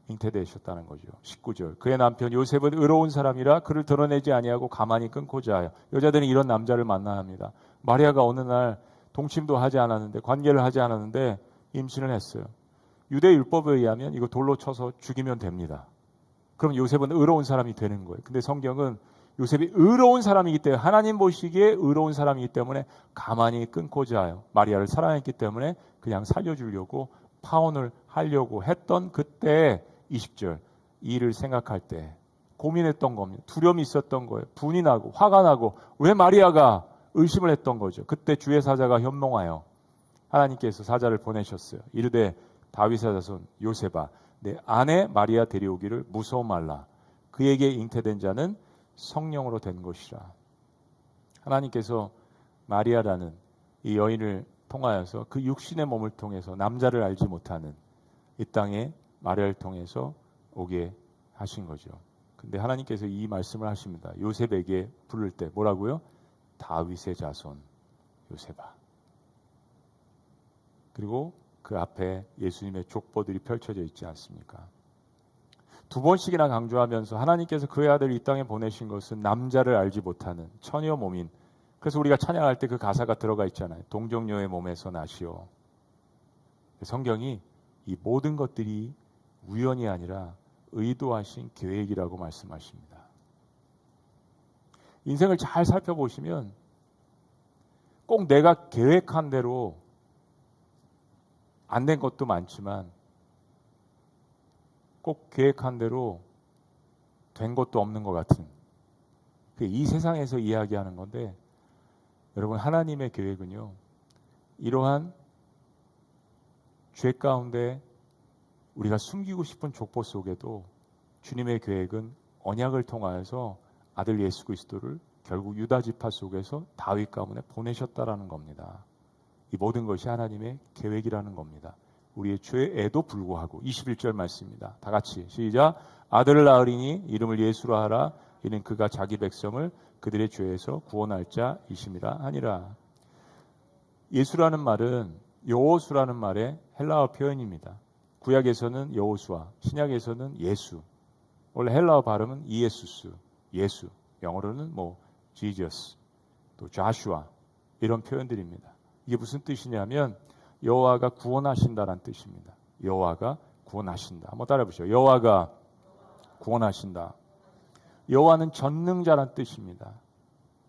잉태되셨다는 거죠. 19절. 그의 남편 요셉은 의로운 사람이라 그를 드러내지 아니하고 가만히 끊고자 하여. 여자들은 이런 남자를 만나야 합니다. 마리아가 어느 날 동침도 하지 않았는데, 관계를 하지 않았는데 임신을 했어요. 유대 율법에 의하면 이거 돌로 쳐서 죽이면 됩니다. 그럼 요셉은 의로운 사람이 되는 거예요. 근데 성경은 요셉이 의로운 사람이기 때문에, 하나님 보시기에 의로운 사람이기 때문에 가만히 끊고자 하여, 마리아를 사랑했기 때문에 그냥 살려주려고 파혼을 하려고 했던 그때 20절, 이 일을 생각할 때 고민했던 겁니다. 두려움이 있었던 거예요. 분이 나고 화가 나고, 왜 마리아가 의심을 했던 거죠. 그때 주의 사자가 현몽하여 하나님께서 사자를 보내셨어요. 이르되 다윗의 자손 요셉아, 내 아내 마리아 데려오기를 무서워 말라. 그에게 잉태된 자는 성령으로 된 것이라. 하나님께서 마리아라는 이 여인을 통하여서 그 육신의 몸을 통해서 남자를 알지 못하는 이 땅에 마리아를 통해서 오게 하신 거죠. 근데 하나님께서 이 말씀을 하십니다. 요셉에게 부를 때 뭐라고요? 다윗의 자손 요셉아. 그리고 그 앞에 예수님의 족보들이 펼쳐져 있지 않습니까? 두 번씩이나 강조하면서 하나님께서 그의 아들을 이 땅에 보내신 것은 남자를 알지 못하는 처녀 몸인, 그래서 우리가 찬양할 때 그 가사가 들어가 있잖아요. 동정녀의 몸에서 나시오. 성경이 이 모든 것들이 우연이 아니라 의도하신 계획이라고 말씀하십니다. 인생을 잘 살펴보시면 꼭 내가 계획한 대로 안 된 것도 많지만 꼭 계획한 대로 된 것도 없는 것 같은, 이 세상에서 이야기하는 건데, 여러분 하나님의 계획은요, 이러한 죄 가운데 우리가 숨기고 싶은 족보 속에도 주님의 계획은 언약을 통하여서 아들 예수 그리스도를 결국 유다 지파 속에서 다윗 가문에 보내셨다라는 겁니다. 이 모든 것이 하나님의 계획이라는 겁니다. 우리의 죄에도 불구하고. 21절 말씀입니다. 다 같이 시작. 아들을 낳으리니 이름을 예수로 하라. 이는 그가 자기 백성을 그들의 죄에서 구원할 자이심이라 하니라. 예수라는 말은 여호수라는 말의 헬라어 표현입니다. 구약에서는 여호수아, 신약에서는 예수. 원래 헬라어 발음은 이에수스, 예수. 영어로는 Jesus, 또 Joshua, 이런 표현들입니다. 이게 무슨 뜻이냐면 여호와가 구원하신다라는 뜻입니다. 여호와가 구원하신다. 한번 따라해 보시죠. 여호와가 구원하신다. 여호와는 전능자란 뜻입니다.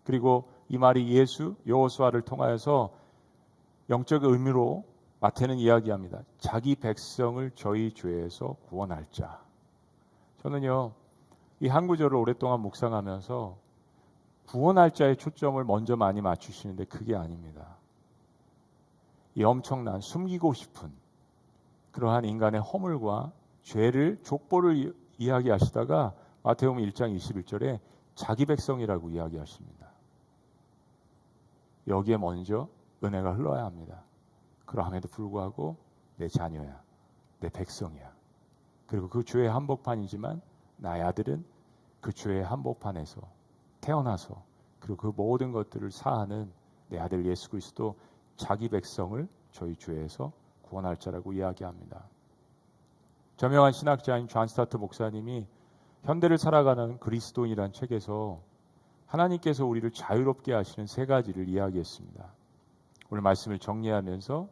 그리고 이 말이 예수, 여호수아를 통하여서 영적 의미로 마태는 이야기합니다. 자기 백성을 저희 죄에서 구원할 자. 저는요, 이 한 구절을 오랫동안 묵상하면서 구원할 자의 초점을 먼저 많이 맞추시는데 그게 아닙니다. 이 엄청난 숨기고 싶은 그러한 인간의 허물과 죄를, 족보를 이야기하시다가 마태복음 1장 21절에 자기 백성이라고 이야기하십니다. 여기에 먼저 은혜가 흘러야 합니다. 그러함에도 불구하고 내 자녀야, 내 백성이야. 그리고 그 죄의 한복판이지만 나의 아들은 그 죄의 한복판에서 태어나서 그리고 그 모든 것들을 사하는 내 아들 예수 그리스도, 자기 백성을 저희 죄에서 구원할 자라고 이야기합니다. 저명한 신학자인 존 스타트 목사님이 현대를 살아가는 그리스도인이라는 책에서 하나님께서 우리를 자유롭게 하시는 세 가지를 이야기했습니다. 오늘 말씀을 정리하면서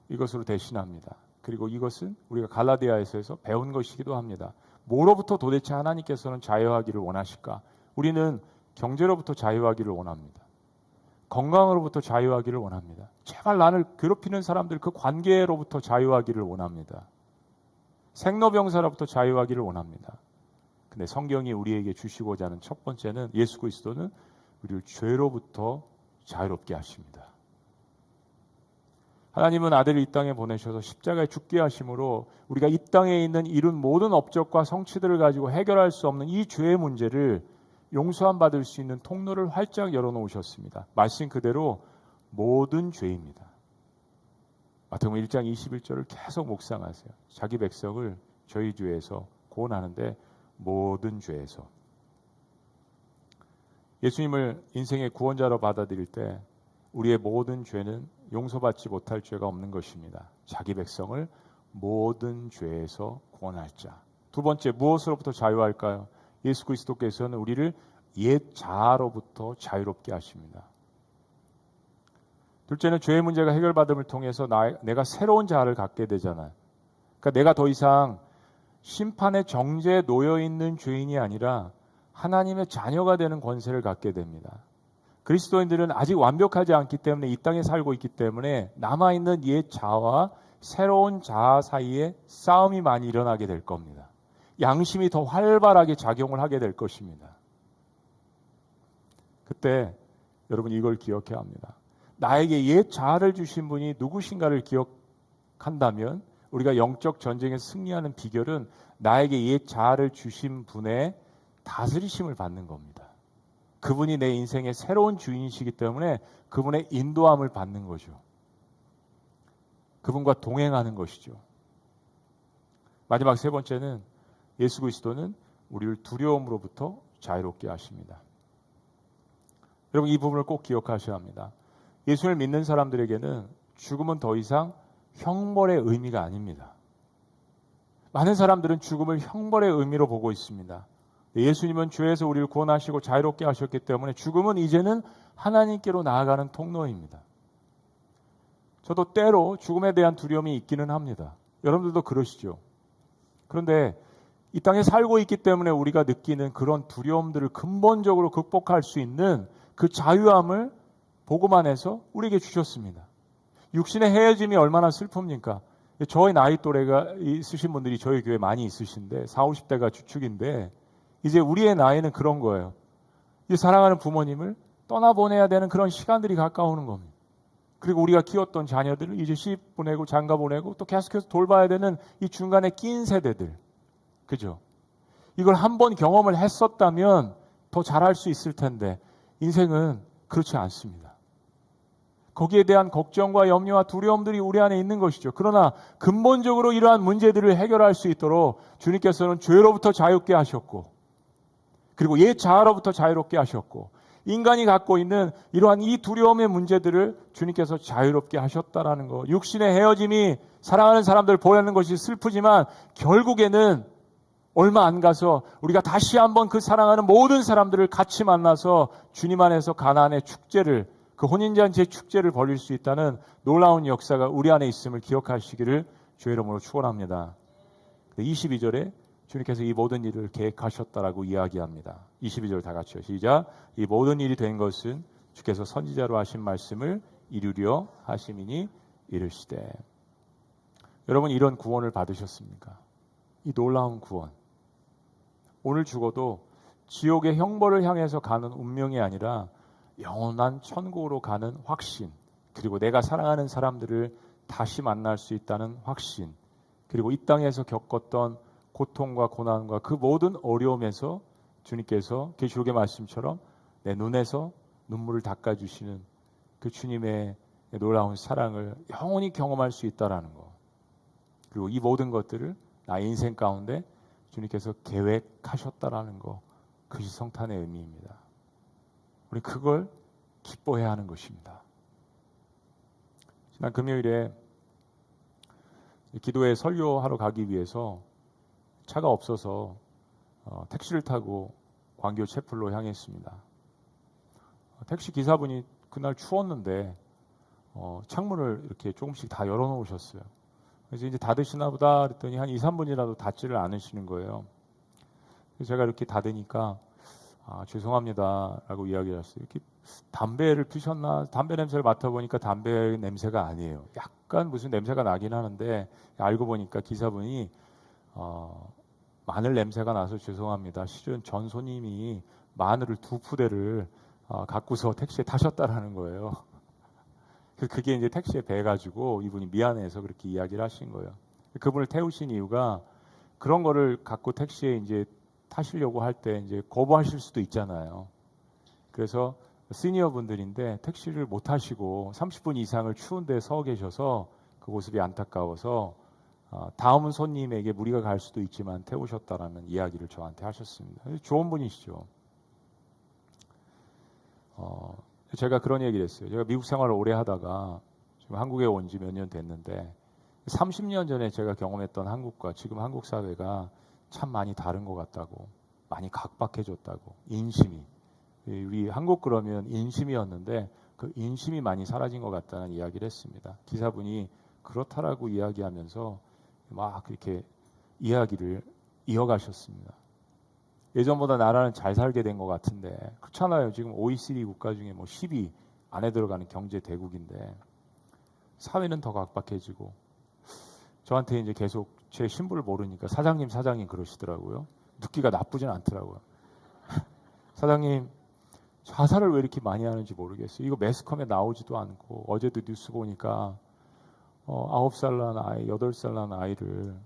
이것으로 대신합니다. 그리고 이것은 우리가 갈라디아에서 배운 것이기도 합니다. 뭐로부터 도대체 하나님께서는 자유하기를 원하실까? 우리는 경제로부터 자유하기를 원합니다. 건강으로부터 자유하기를 원합니다. 제발 나를 괴롭히는 사람들 그 관계로부터 자유하기를 원합니다. 생로병사로부터 자유하기를 원합니다. 근데 성경이 우리에게 주시고자 하는 첫 번째는 예수 그리스도는 우리를 죄로부터 자유롭게 하십니다. 하나님은 아들을 이 땅에 보내셔서 십자가에 죽게 하심으로 우리가 이 땅에 있는 이룬 모든 업적과 성취들을 가지고 해결할 수 없는 이 죄의 문제를 용서함 받을 수 있는 통로를 활짝 열어놓으셨습니다. 말씀 그대로 모든 죄입니다. 마태복음 1장 21절을 계속 묵상하세요. 자기 백성을 저희 죄에서 구원하는데 모든 죄에서. 예수님을 인생의 구원자로 받아들일 때 우리의 모든 죄는 용서받지 못할 죄가 없는 것입니다. 자기 백성을 모든 죄에서 구원할 자. 두 번째, 무엇으로부터 자유할까요? 예수 그리스도께서는 우리를 옛 자아로부터 자유롭게 하십니다. 둘째는 죄의 문제가 해결받음을 통해서 내가 새로운 자아를 갖게 되잖아요. 그러니까 내가 더 이상 심판의 정죄에 놓여 있는 죄인이 아니라 하나님의 자녀가 되는 권세를 갖게 됩니다. 그리스도인들은 아직 완벽하지 않기 때문에 이 땅에 살고 있기 때문에 남아있는 옛 자아와 새로운 자아 사이에 싸움이 많이 일어나게 될 겁니다. 양심이 더 활발하게 작용을 하게 될 것입니다. 그때 여러분 이걸 기억해야 합니다. 나에게 옛 자아를 주신 분이 누구신가를 기억한다면 우리가 영적 전쟁에 승리하는 비결은 나에게 옛 자아를 주신 분의 다스리심을 받는 겁니다. 그분이 내 인생의 새로운 주인이시기 때문에 그분의 인도함을 받는 거죠. 그분과 동행하는 것이죠. 마지막 세 번째는 예수 그리스도는 우리를 두려움으로부터 자유롭게 하십니다. 여러분 이 부분을 꼭 기억하셔야 합니다. 예수를 믿는 사람들에게는 죽음은 더 이상 형벌의 의미가 아닙니다. 많은 사람들은 죽음을 형벌의 의미로 보고 있습니다. 예수님은 죄에서 우리를 구원하시고 자유롭게 하셨기 때문에 죽음은 이제는 하나님께로 나아가는 통로입니다. 저도 때로 죽음에 대한 두려움이 있기는 합니다. 여러분들도 그러시죠. 그런데 이 땅에 살고 있기 때문에 우리가 느끼는 그런 두려움들을 근본적으로 극복할 수 있는 그 자유함을 복음 안에서 우리에게 주셨습니다. 육신의 헤어짐이 얼마나 슬픕니까? 저희 나이 또래가 있으신 분들이 저희 교회 많이 있으신데 40, 50대가 주축인데 이제 우리의 나이는 그런 거예요. 이제 사랑하는 부모님을 떠나보내야 되는 그런 시간들이 가까우는 겁니다. 그리고 우리가 키웠던 자녀들을 이제 시집 보내고 장가 보내고 또 계속해서 돌봐야 되는 이 중간에 낀 세대들. 그죠? 이걸 한번 경험을 했었다면 더 잘할 수 있을 텐데 인생은 그렇지 않습니다. 거기에 대한 걱정과 염려와 두려움들이 우리 안에 있는 것이죠. 그러나 근본적으로 이러한 문제들을 해결할 수 있도록 주님께서는 죄로부터 자유롭게 하셨고 그리고 옛 자아로부터 자유롭게 하셨고 인간이 갖고 있는 이러한 이 두려움의 문제들을 주님께서 자유롭게 하셨다라는 거. 육신의 헤어짐이 사랑하는 사람들 보내는 것이 슬프지만 결국에는 얼마 안 가서 우리가 다시 한번 그 사랑하는 모든 사람들을 같이 만나서 주님 안에서 가나안의 축제를 그 혼인잔치의 축제를 벌일 수 있다는 놀라운 역사가 우리 안에 있음을 기억하시기를 주의 이름으로 축원합니다. 22절에 주님께서 이 모든 일을 계획하셨다라고 이야기합니다. 22절 다 같이요. 시작. 이 모든 일이 된 것은 주께서 선지자로 하신 말씀을 이루려 하심이니 이르시되. 여러분 이런 구원을 받으셨습니까? 이 놀라운 구원. 오늘 죽어도 지옥의 형벌을 향해서 가는 운명이 아니라 영원한 천국으로 가는 확신, 그리고 내가 사랑하는 사람들을 다시 만날 수 있다는 확신, 그리고 이 땅에서 겪었던 고통과 고난과 그 모든 어려움에서 주님께서 계시록의 말씀처럼 내 눈에서 눈물을 닦아주시는 그 주님의 놀라운 사랑을 영원히 경험할 수 있다라는 것. 그리고 이 모든 것들을 나의 인생 가운데 주님께서 계획하셨다라는 것. 그것이 성탄의 의미입니다. 우리 그걸 기뻐해야 하는 것입니다. 지난 금요일에 기도회 설교하러 가기 위해서 차가 없어서 택시를 타고 광교 채플로 향했습니다. 택시 기사분이 그날 추웠는데 창문을 이렇게 조금씩 다 열어놓으셨어요. 그래서 이제 닫으시나 보다 그랬더니 한 2, 3분이라도 닫지를 않으시는 거예요. 그래서 제가 이렇게 닫으니까 죄송합니다 라고 이야기를 했어요. 이렇게 담배를 피셨나? 담배 냄새를 맡아보니까 담배 냄새가 아니에요. 약간 무슨 냄새가 나긴 하는데 알고 보니까 기사분이 마늘 냄새가 나서 죄송합니다. 실은 전 손님이 마늘을 2푸대를 갖고서 택시에 타셨다라는 거예요. 그게 이제 택시에 배가지고 이분이 미안해서 그렇게 이야기를 하신 거예요. 그분을 태우신 이유가 그런 거를 갖고 택시에 이제 타시려고 할 때 이제 거부하실 수도 있잖아요. 그래서 시니어 분들인데 택시를 못 타시고 30분 이상을 추운 데 서 계셔서 그 모습이 안타까워서 다음 손님에게 무리가 갈 수도 있지만 태우셨다라는 이야기를 저한테 하셨습니다. 좋은 분이시죠. 제가 그런 얘기를 했어요. 제가 미국 생활을 오래 하다가 지금 한국에 온 지 몇 년 됐는데 30년 전에 제가 경험했던 한국과 지금 한국 사회가 참 많이 다른 것 같다고, 많이 각박해졌다고, 인심이. 우리 한국 그러면 인심이었는데 그 인심이 많이 사라진 것 같다는 이야기를 했습니다. 기사분이 그렇다라고 이야기하면서 막 그렇게 이야기를 이어가셨습니다. 예전보다 나라는 잘 살게 된 것 같은데 그렇잖아요. 지금 OECD 국가 중에 뭐 10위 안에 들어가는 경제 대국인데 사회는 더 각박해지고, 저한테 이제 계속 제 신분을 모르니까 사장님 그러시더라고요. 듣기가 나쁘진 않더라고요. 사장님 자살을 왜 이렇게 많이 하는지 모르겠어요. 이거 매스컴에 나오지도 않고, 어제도 뉴스 보니까 9살 난 아이, 8살 난 아이를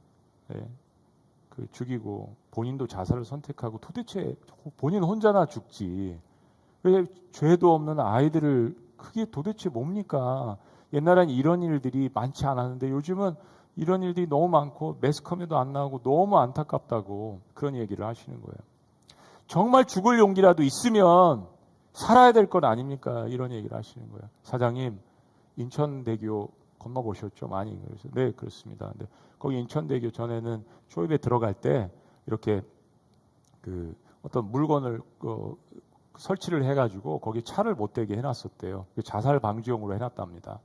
그 죽이고 본인도 자살을 선택하고, 도대체 본인 혼자나 죽지 왜 죄도 없는 아이들을, 그게 도대체 뭡니까? 옛날엔 이런 일들이 많지 않았는데 요즘은 이런 일들이 너무 많고 매스컴에도 안 나오고 너무 안타깝다고 그런 얘기를 하시는 거예요. 정말 죽을 용기라도 있으면 살아야 될 건 아닙니까? 이런 얘기를 하시는 거예요. 사장님, 인천대교 건너보셨죠? 많이. 그래서 네, 그렇습니다. 근데 거기 인천대교 전에는 초입에 들어갈 때 이렇게 그 어떤 물건을 설치를 해가지고 거기 차를 못 대게 해놨었대요. 자살 방지용으로 해놨답니다.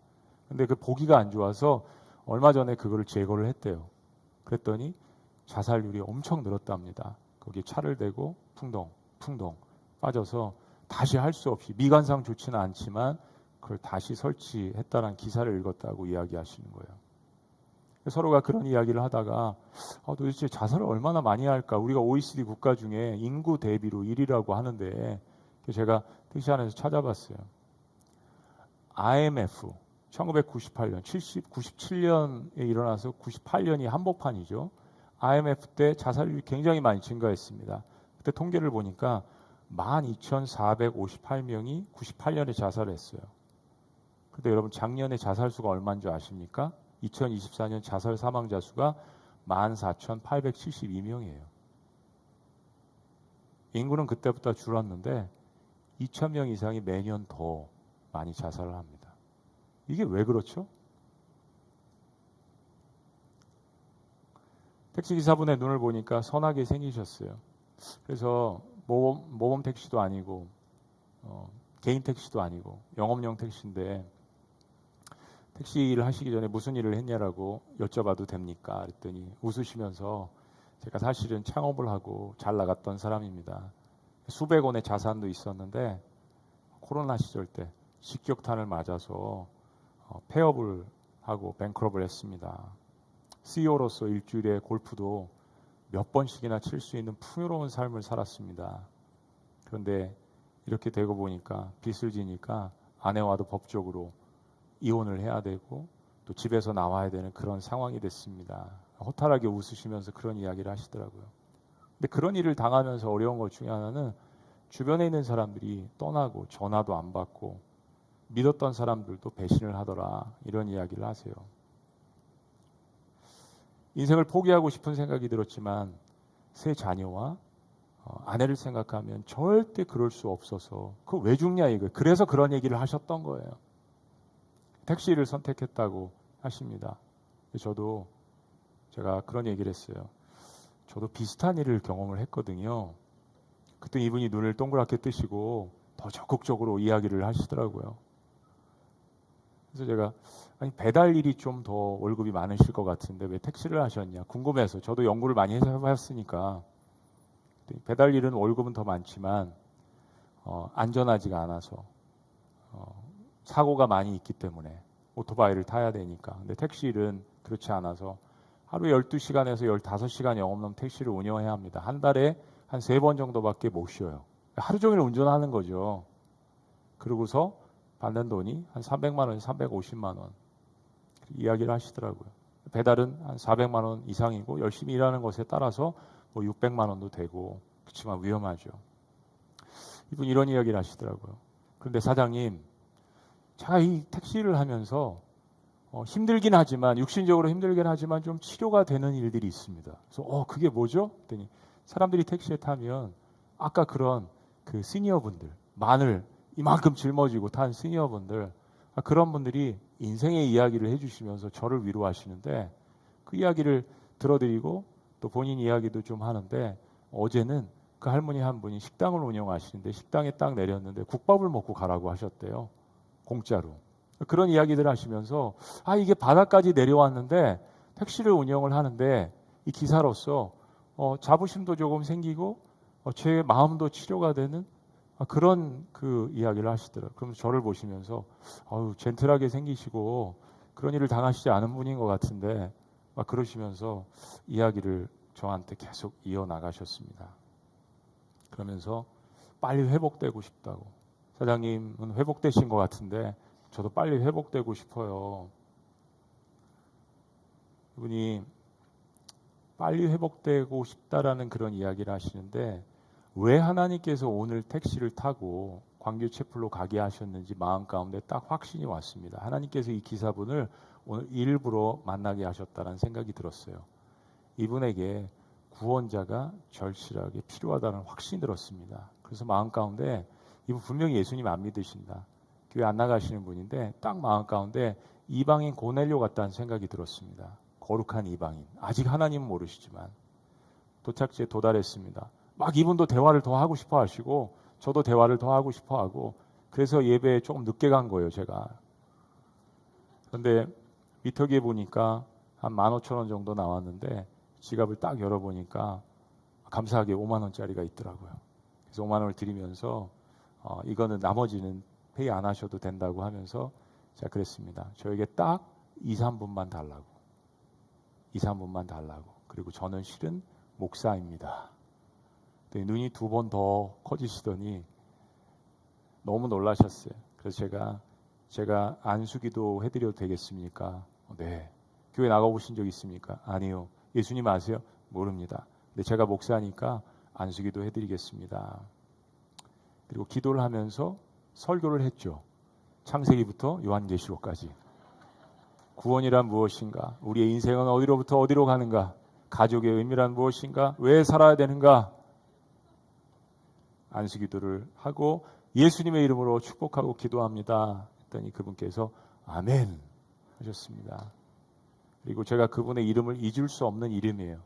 근데 그 보기가 안 좋아서 얼마 전에 그거를 제거를 했대요. 그랬더니 자살률이 엄청 늘었답니다. 거기 차를 대고 풍덩 빠져서 다시 할 수 없이, 미관상 좋지는 않지만 그걸 다시 설치했다는 기사를 읽었다고 이야기하시는 거예요. 서로가 그런 이야기를 하다가 도대체 자살을 얼마나 많이 할까? 우리가 OECD 국가 중에 인구 대비로 1위라고 하는데, 제가 택시 안에서 찾아봤어요. IMF 1998년, 97년에 일어나서 98년이 한복판이죠. IMF 때 자살률이 굉장히 많이 증가했습니다. 그때 통계를 보니까 12,458명이 98년에 자살을 했어요. 근데 여러분, 작년에 자살 수가 얼마인 줄 아십니까? 2024년 자살 사망자 수가 14,872명이에요. 인구는 그때부터 줄었는데 2,000명 이상이 매년 더 많이 자살을 합니다. 이게 왜 그렇죠? 택시기사분의 눈을 보니까 선하게 생기셨어요. 그래서 모범 택시도 아니고 개인 택시도 아니고 영업용 택시인데, 택시 일을 하시기 전에 무슨 일을 했냐라고 여쭤봐도 됩니까? 그랬더니 웃으시면서, 제가 사실은 창업을 하고 잘 나갔던 사람입니다. 수백 원의 자산도 있었는데 코로나 시절 때 직격탄을 맞아서 폐업을 하고 뱅크럽을 했습니다. CEO로서 일주일에 골프도 몇 번씩이나 칠 수 있는 풍요로운 삶을 살았습니다. 그런데 이렇게 되고 보니까, 빚을 지니까 아내와도 법적으로 이혼을 해야 되고 또 집에서 나와야 되는 그런 상황이 됐습니다. 허탈하게 웃으시면서 그런 이야기를 하시더라고요. 근데 그런 일을 당하면서 어려운 것 중에 하나는 주변에 있는 사람들이 떠나고 전화도 안 받고 믿었던 사람들도 배신을 하더라, 이런 이야기를 하세요. 인생을 포기하고 싶은 생각이 들었지만 새 자녀와 아내를 생각하면 절대 그럴 수 없어서, 그거 왜 죽냐 이거예요. 그래서 그런 얘기를 하셨던 거예요. 택시를 선택했다고 하십니다. 제가 그런 얘기를 했어요. 저도 비슷한 일을 경험을 했거든요. 그때 이분이 눈을 동그랗게 뜨시고 더 적극적으로 이야기를 하시더라고요. 그래서 제가, 아니 배달 일이 좀 더 월급이 많으실 것 같은데 왜 택시를 하셨냐 궁금해서, 저도 연구를 많이 해봤으니까. 배달 일은 월급은 더 많지만 안전하지가 않아서 사고가 많이 있기 때문에 오토바이를 타야 되니까. 근데 택시 일은 그렇지 않아서 하루에 12시간에서 15시간 영업용 택시를 운영해야 합니다. 한 달에 한 3번 정도밖에 못 쉬어요. 하루 종일 운전하는 거죠. 그러고서 받는 돈이 한 300만 원, 350만 원 이야기를 하시더라고요. 배달은 한 400만 원 이상이고 열심히 일하는 것에 따라서 뭐 600만 원도 되고, 그렇지만 위험하죠. 이분 이런 이야기를 하시더라고요. 그런데 사장님, 제가 이 택시를 하면서 힘들긴 하지만, 육신적으로 힘들긴 하지만 좀 치료가 되는 일들이 있습니다. 그래서 그게 뭐죠? 그랬더니 사람들이 택시에 타면 아까 그런 그 시니어 분들, 마늘 이만큼 짊어지고 탄 시니어분들, 그런 분들이 인생의 이야기를 해주시면서 저를 위로하시는데 그 이야기를 들어드리고 또 본인 이야기도 좀 하는데, 어제는 그 할머니 한 분이 식당을 운영하시는데 식당에 딱 내렸는데 국밥을 먹고 가라고 하셨대요. 공짜로. 그런 이야기들 하시면서 이게 바다까지 내려왔는데 택시를 운영을 하는데 이 기사로서 자부심도 조금 생기고 제 마음도 치료가 되는 그런 그 이야기를 하시더라고요. 그럼 저를 보시면서 젠틀하게 생기시고 그런 일을 당하시지 않은 분인 것 같은데 막 그러시면서 이야기를 저한테 계속 이어나가셨습니다. 그러면서 빨리 회복되고 싶다고. 사장님은 회복되신 것 같은데 저도 빨리 회복되고 싶어요. 이분이 빨리 회복되고 싶다라는 그런 이야기를 하시는데, 왜 하나님께서 오늘 택시를 타고 광교채플로 가게 하셨는지 마음 가운데 딱 확신이 왔습니다. 하나님께서 이 기사분을 오늘 일부러 만나게 하셨다는 생각이 들었어요. 이분에게 구원자가 절실하게 필요하다는 확신이 들었습니다. 그래서 마음 가운데 이분 분명히 예수님 안 믿으신다, 교회 안 나가시는 분인데 딱 마음 가운데 이방인 고넬료 같다는 생각이 들었습니다. 거룩한 이방인, 아직 하나님은 모르시지만. 도착지에 도달했습니다. 막 이분도 대화를 더 하고 싶어 하시고 저도 대화를 더 하고 싶어 하고, 그래서 예배에 조금 늦게 간 거예요, 제가. 그런데 미터기에 보니까 한 15,000원 정도 나왔는데 지갑을 딱 열어보니까 감사하게 5만 원짜리가 있더라고요. 그래서 5만 원을 드리면서 이거는 나머지는 페이 안 하셔도 된다고 하면서 제가 그랬습니다. 저에게 딱 2, 3분만 달라고. 2, 3분만 달라고. 그리고 저는 실은 목사입니다. 눈이 2번 더 커지시더니 너무 놀라셨어요. 그래서 제가 안수기도 해드려도 되겠습니까? 네. 교회 나가보신 적 있습니까? 아니요. 예수님 아세요? 모릅니다. 근데 제가 목사니까 안수기도 해드리겠습니다. 그리고 기도를 하면서 설교를 했죠. 창세기부터 요한계시록까지. 구원이란 무엇인가? 우리의 인생은 어디로부터 어디로 가는가? 가족의 의미란 무엇인가? 왜 살아야 되는가? 안수기도를 하고 예수님의 이름으로 축복하고 기도합니다. 했더니 그분께서 아멘 하셨습니다. 그리고 제가 그분의 이름을 잊을 수 없는 이름이에요.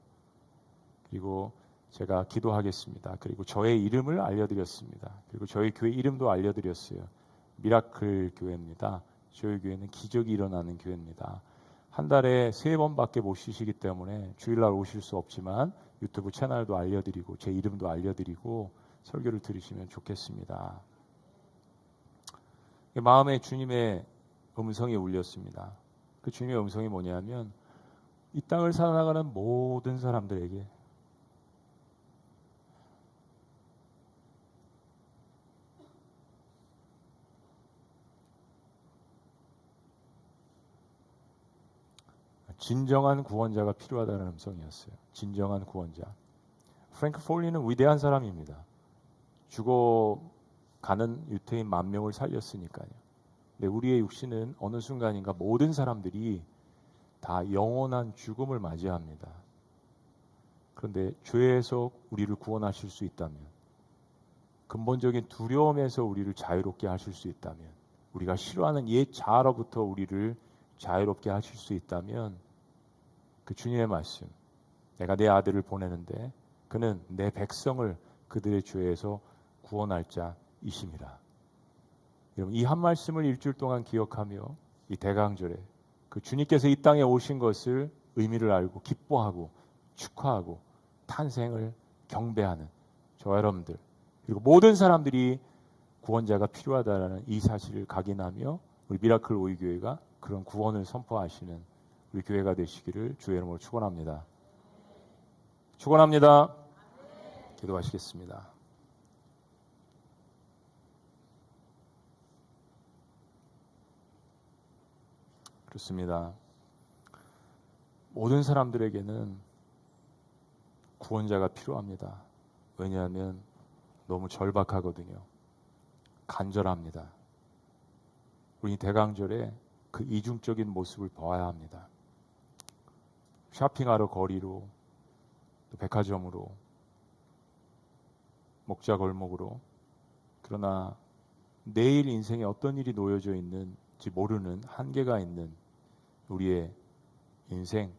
그리고 제가 기도하겠습니다. 그리고 저의 이름을 알려드렸습니다. 그리고 저희 교회 이름도 알려드렸어요. 미라클 교회입니다. 저희 교회는 기적이 일어나는 교회입니다. 한 달에 3번밖에 못 쉬시기 때문에 주일날 오실 수 없지만 유튜브 채널도 알려드리고 제 이름도 알려드리고 설교를 들으시면 좋겠습니다. 마음에 주님의 음성이 울렸습니다. 그 주님의 음성이 뭐냐면 이 땅을 살아나가는 모든 사람들에게 진정한 구원자가 필요하다는 음성이었어요. 진정한 구원자. 프랭크 폴리는 위대한 사람입니다. 죽어가는 유태인 10,000명을 살렸으니까요. 근데 우리의 육신은 어느 순간인가 모든 사람들이 다 영원한 죽음을 맞이합니다. 그런데 죄에서 우리를 구원하실 수 있다면, 근본적인 두려움에서 우리를 자유롭게 하실 수 있다면, 우리가 싫어하는 옛 자아로부터 우리를 자유롭게 하실 수 있다면, 그 주님의 말씀, 내가 내 아들을 보내는데 그는 내 백성을 그들의 죄에서 구원할 자이심이라. 여러분, 이 한 말씀을 일주일 동안 기억하며 이 대강절에 그 주님께서 이 땅에 오신 것을 의미를 알고 기뻐하고 축하하고 탄생을 경배하는 저와 여러분들, 그리고 모든 사람들이 구원자가 필요하다라는 이 사실을 각인하며 우리 미라클 오이교회가 그런 구원을 선포하시는 우리 교회가 되시기를 주의 이름으로 축원합니다. 축원합니다. 기도하시겠습니다. 그렇습니다. 모든 사람들에게는 구원자가 필요합니다. 왜냐하면 너무 절박하거든요. 간절합니다. 우리 대강절에 그 이중적인 모습을 보아야 합니다. 쇼핑하러 거리로, 또 백화점으로, 목자 골목으로. 그러나 내일 인생에 어떤 일이 놓여져 있는지 모르는 한계가 있는 우리의 인생.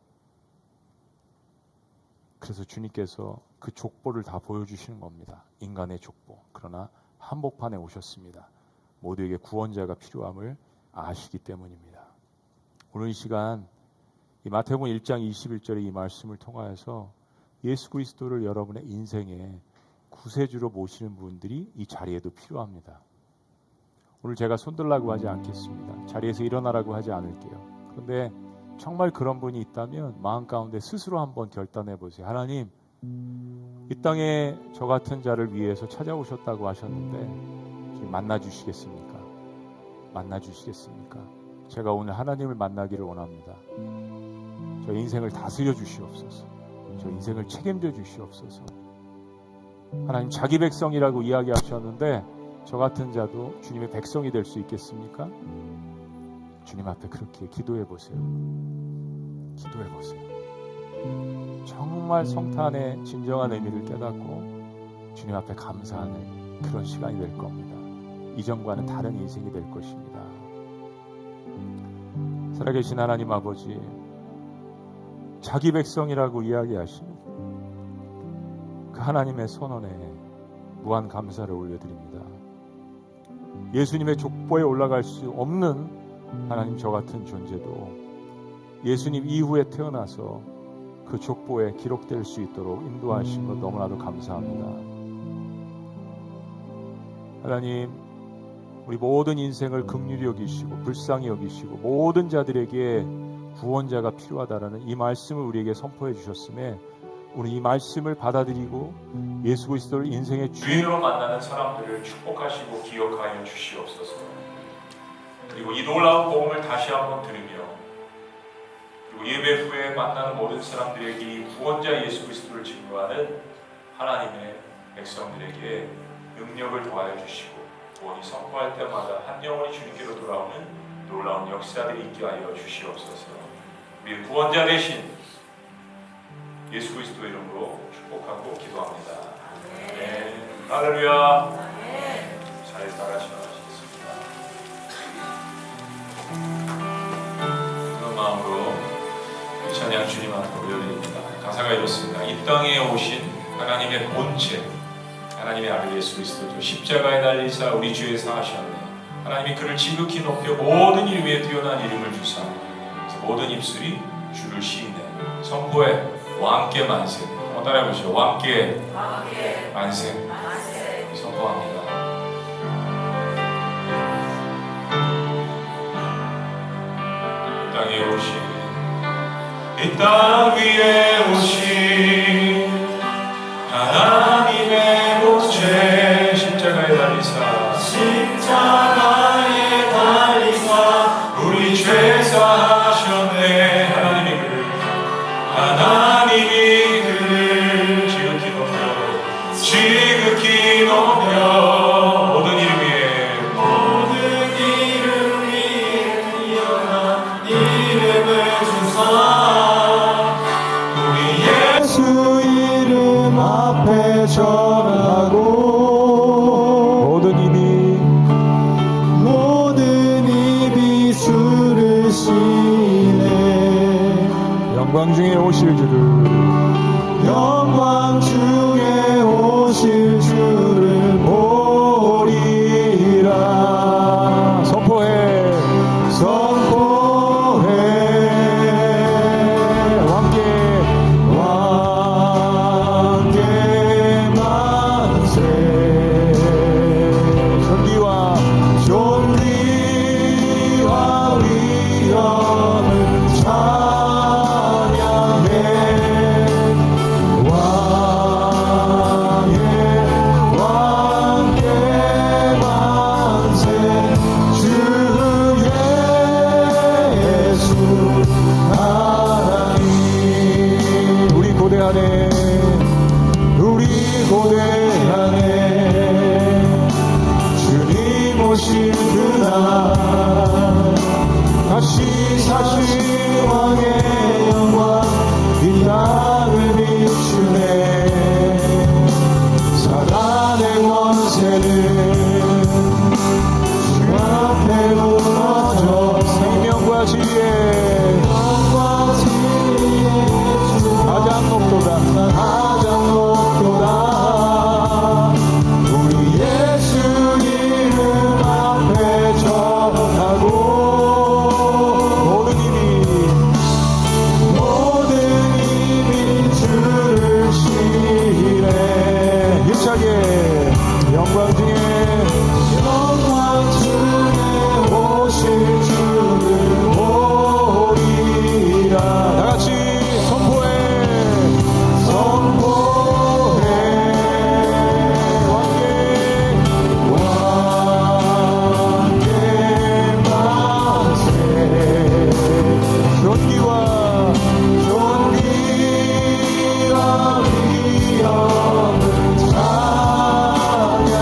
그래서 주님께서 그 족보를 다 보여주시는 겁니다. 인간의 족보. 그러나 한복판에 오셨습니다. 모두에게 구원자가 필요함을 아시기 때문입니다. 오늘 이 시간 이 마태복음 1장 21절의 이 말씀을 통하여서 예수 그리스도를 여러분의 인생에 구세주로 모시는 분들이 이 자리에도 필요합니다. 오늘 제가 손들라고 하지 않겠습니다. 자리에서 일어나라고 하지 않을게요. 그런데 정말 그런 분이 있다면 마음 가운데 스스로 한번 결단해 보세요. 하나님, 이 땅에 저 같은 자를 위해서 찾아오셨다고 하셨는데 지금 만나 주시겠습니까? 만나 주시겠습니까? 제가 오늘 하나님을 만나기를 원합니다. 저 인생을 다스려 주시옵소서. 저 인생을 책임져 주시옵소서. 하나님, 자기 백성이라고 이야기하셨는데 저 같은 자도 주님의 백성이 될 수 있겠습니까? 주님 앞에 그렇게 기도해 보세요. 기도해 보세요. 정말 성탄의 진정한 의미를 깨닫고 주님 앞에 감사하는 그런 시간이 될 겁니다. 이전과는 다른 인생이 될 것입니다. 살아계신 하나님 아버지, 자기 백성이라고 이야기하시는 그 하나님의 선언에 무한 감사를 올려드립니다. 예수님의 족보에 올라갈 수 없는 하나님, 저 같은 존재도 예수님 이후에 태어나서 그 족보에 기록될 수 있도록 인도하신 것 너무나도 감사합니다. 하나님, 우리 모든 인생을 긍휼히 여기시고 불쌍히 여기시고 모든 자들에게 구원자가 필요하다라는 이 말씀을 우리에게 선포해 주셨음에 오늘 이 말씀을 받아들이고 예수 그리스도를 인생의 주인으로 만나는 사람들을 축복하시고 기억하여 주시옵소서. 그리고 이 놀라운 복음을 다시 한번 들으며 그리고 예배 후에 만나는 모든 사람들에게 이 구원자 예수 그리스도를 증거하는 하나님의 백성들에게 능력을 더하여 주시고 구원이 선포할 때마다 한 영혼이 주님께로 돌아오는 놀라운 역사들이 있게 하여 주시옵소서. 우리의 구원자 되신 예수 그리스도 이름으로 축복하고 기도합니다. 아멘. 할렐루야. 잘 따라하시겠습니다. 그런 마음으로 이 찬양 주님 앞에 올려드립니다. 가사가 이렇습니다. 이 땅에 오신 하나님의 본체, 하나님의 아들 예수 그리스도 십자가에 달리사 우리 주에 사하셨네. 하나님이 그를 지극히 높여 모든 일 위에 뛰어난 이름을 주사 모든 입술이 주를 시인해 선포해 왕께 만세. 한번 따라해보시죠. 왕께 만세. 선포합니다. 이 땅에 오신 이 땅 위에 오신 하나님의 본체 십자가에 달리사 우리 죄 사하셨네. 하나님이 그를 지극히 높여 모든 이름 위에 뛰어난 이름을 주사 우리 예수 이름 앞에 전하고 모든 입이 주를 시네. 영광 중에 오실 주를 보리라. 선포해 왕께 만세. 존귀와 위엄을 찬양해. 왕의 영광 중에 오실 주를 보리라. 다 같이 선포해 왕께 만세. 존귀와 위엄을 찬양해.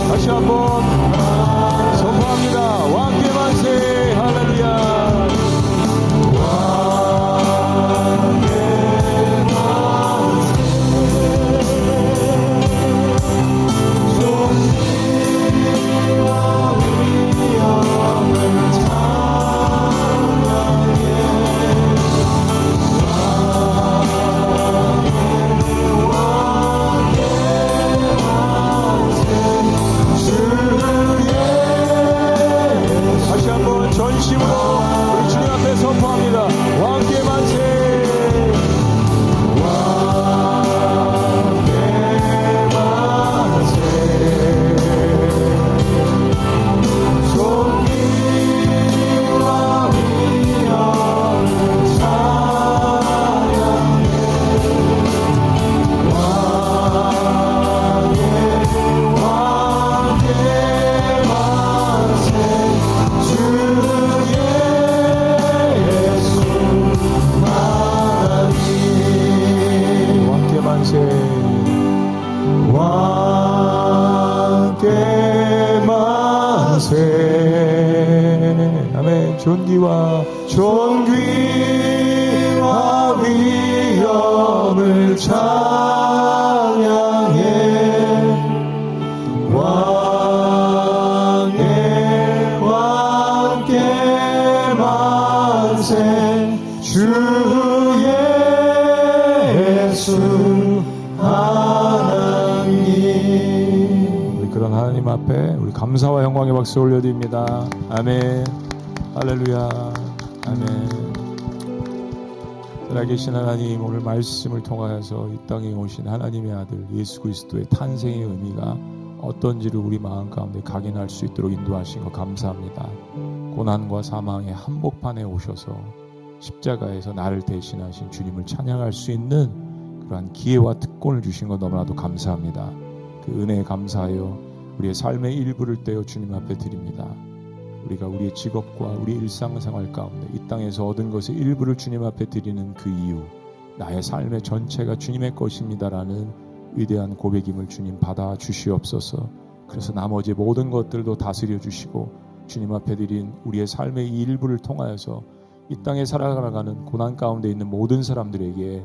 다시 한번 선포합니다. 왕께 만세. 할렐루야. 다시 한번 전심으로 우리 주님 앞에 선포합니다. 왕께 만세. 왕께 만세. 존귀와 위엄을 찬양해. 왕께 만세. 주 예수 하나님. 왕께 만세. 왕께 만세. 아멘. 존귀와 위엄을 찬양해. 왕께 만세. 주 예수 하나님. 우리 그런 하나님 앞에 우리 감사와 영광의 박수 올려드립니다. 아멘. 할렐루야. 아멘. 살아계신 하나님, 오늘 말씀을 통하여서 이 땅에 오신 하나님의 아들 예수 그리스도의 탄생의 의미가 어떤지를 우리 마음 가운데 각인할 수 있도록 인도하신 것 감사합니다. 고난과 사망의 한복판에 오셔서 십자가에서 나를 대신하신 주님을 찬양할 수 있는 그러한 기회와 특권을 주신 것 너무나도 감사합니다. 그 은혜에 감사하여 우리의 삶의 일부를 떼어 주님 앞에 드립니다. 우리가 우리의 직업과 우리 일상생활 가운데 이 땅에서 얻은 것의 일부를 주님 앞에 드리는 그 이유, 나의 삶의 전체가 주님의 것입니다라는 위대한 고백임을 주님 받아 주시옵소서. 그래서 나머지 모든 것들도 다스려 주시고 주님 앞에 드린 우리의 삶의 이 일부를 통하여서 이 땅에 살아가는 고난 가운데 있는 모든 사람들에게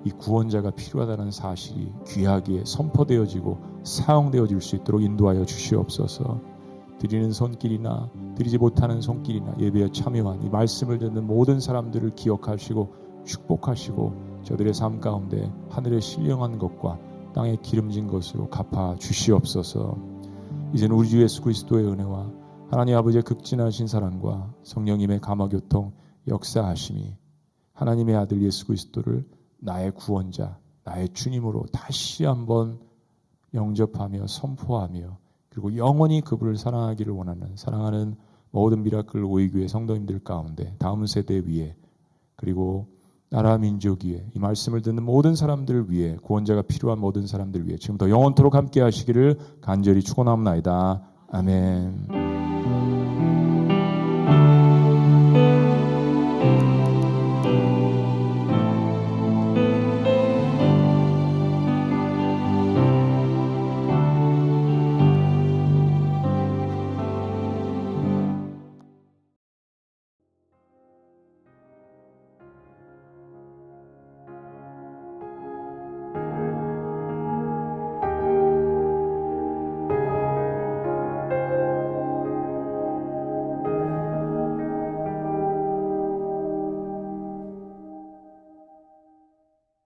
이 구원자가 필요하다는 사실이 귀하게 선포되어지고 사용되어질 수 있도록 인도하여 주시옵소서. 드리는 손길이나 드리지 못하는 손길이나 예배에 참여한 이 말씀을 듣는 모든 사람들을 기억하시고 축복하시고 저들의 삶 가운데 하늘에 신령한 것과 땅에 기름진 것으로 갚아 주시옵소서. 이제는 우리 주 예수 그리스도의 은혜와 하나님 아버지의 극진하신 사랑과 성령님의 감화교통 역사하심이 하나님의 아들 예수 그리스도를 나의 구원자, 나의 주님으로 다시 한번 영접하며 선포하며 그리고 영원히 그분을 사랑하기를 원하는 사랑하는 모든 미라클 오이교회 성도님들 가운데 다음 세대 위에 그리고 나라 민족 위에 이 말씀을 듣는 모든 사람들 위에 구원자가 필요한 모든 사람들 위에 지금부터 영원토록 함께 하시기를 간절히 축원합니다. 아멘.